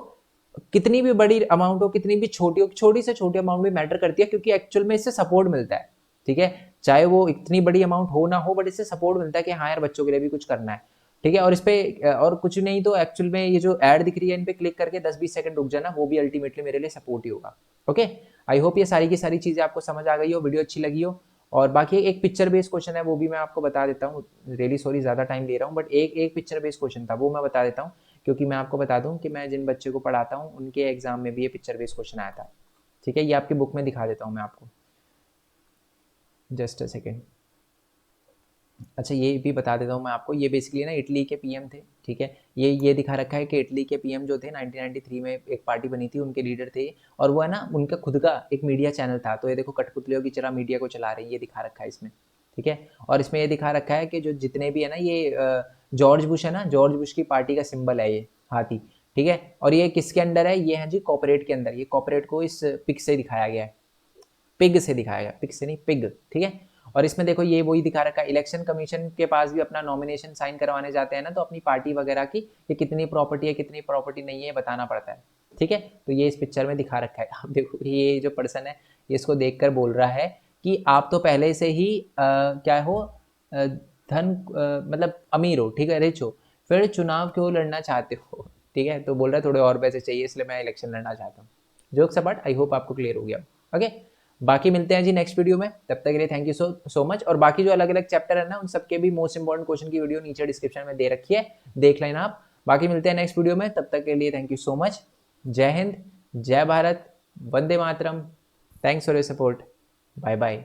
कितनी भी बड़ी अमाउंट हो, कितनी भी छोटी हो, छोटी से छोटी अमाउंट भी मैटर करती है, क्योंकि एक्चुअल में इससे सपोर्ट मिलता है, ठीक है? चाहे वो इतनी बड़ी अमाउंट हो ना हो, बट इससे सपोर्ट मिलता है कि हाँ यार बच्चों के लिए भी कुछ करना है, ठीक है? और इस पे और कुछ नहीं तो एक्चुअल में ये जो ऐड दिख रही है इन पे क्लिक करके 10-20 सेकंड रुक जाना, वो भी अल्टीमेटली मेरे लिए सपोर्ट ही होगा। ओके, आई होप ये सारी की सारी चीजें आपको समझ आ गई हो, वीडियो अच्छी लगी हो। और बाकी एक पिक्चर बेस्ड क्वेश्चन है, वो भी मैं आपको बता देता हूँ, रियली सॉरी ज़्यादा टाइम ले रहा हूँ, बट एक पिक्चर बेस्ड क्वेश्चन था, वो मैं बता देता हूँ, क्योंकि मैं आपको बता दूँ कि मैं जिन बच्चे को पढ़ाता हूँ उनके एग्जाम में भी ये पिक्चर बेस्ड क्वेश्चन आया था, ठीक है? ये आपकी बुक में दिखा देता हूँ मैं आपको, जस्ट अ सेकेंड। अच्छा, ये भी बता देता हूँ मैं आपको, ये बेसिकली ना इटली के पीएम थे, ठीक है? ये दिखा रखा है कि इटली के पीएम जो थे 1993 में एक पार्टी बनी थी, उनके लीडर थे, और वो है ना उनका खुद का एक मीडिया चैनल था। तो ये देखो कठपुतलियों की तरह मीडिया को चला रहे हैं, ये दिखा रखा है इसमें, ठीक है? और इसमें ये दिखा रखा है कि जो जितने भी है ना, ये जॉर्ज बुश है ना, जॉर्ज बुश की पार्टी का सिंबल है ये हाथी, ठीक है। और ये किसके अंडर है, ये है जी कॉर्पोरेट के अंदर। ये कॉर्पोरेट को इस पिग से दिखाया गया है, पिग से दिखाया गया, पिग से नहीं, पिग, ठीक है। और इसमें देखो ये वही दिखा रखा है, इलेक्शन कमीशन के पास भी अपना नॉमिनेशन साइन करवाने जाते हैं ना, तो अपनी पार्टी वगैरह की ये कितनी प्रॉपर्टी है कितनी प्रॉपर्टी नहीं है बताना पड़ता है, ठीक है। तो ये इस पिक्चर में दिखा रखा है। अब देखो ये जो पर्सन है ये इसको देखकर बोल रहा है कि आप तो पहले से ही क्या हो, धन मतलब अमीर हो, ठीक है, रिच हो, फिर चुनाव क्यों लड़ना चाहते हो, ठीक है। तो बोल रहा है थोड़े और पैसे चाहिए इसलिए मैं इलेक्शन लड़ना चाहता हूँ। जोक्स अपार्ट, आई होप आपको क्लियर हो गया, ओके। बाकी मिलते हैं जी नेक्स्ट वीडियो में, तब तक के लिए थैंक यू सो मच। और बाकी जो अलग अलग चैप्टर है ना उन सबके भी मोस्ट इंपॉर्टेंट क्वेश्चन की वीडियो नीचे डिस्क्रिप्शन में दे रखी है, देख लेना आप। बाकी मिलते हैं नेक्स्ट वीडियो में, तब तक के लिए थैंक यू सो मच। जय हिंद, जय भारत, वंदे मातरम, thanks for your support, bye bye.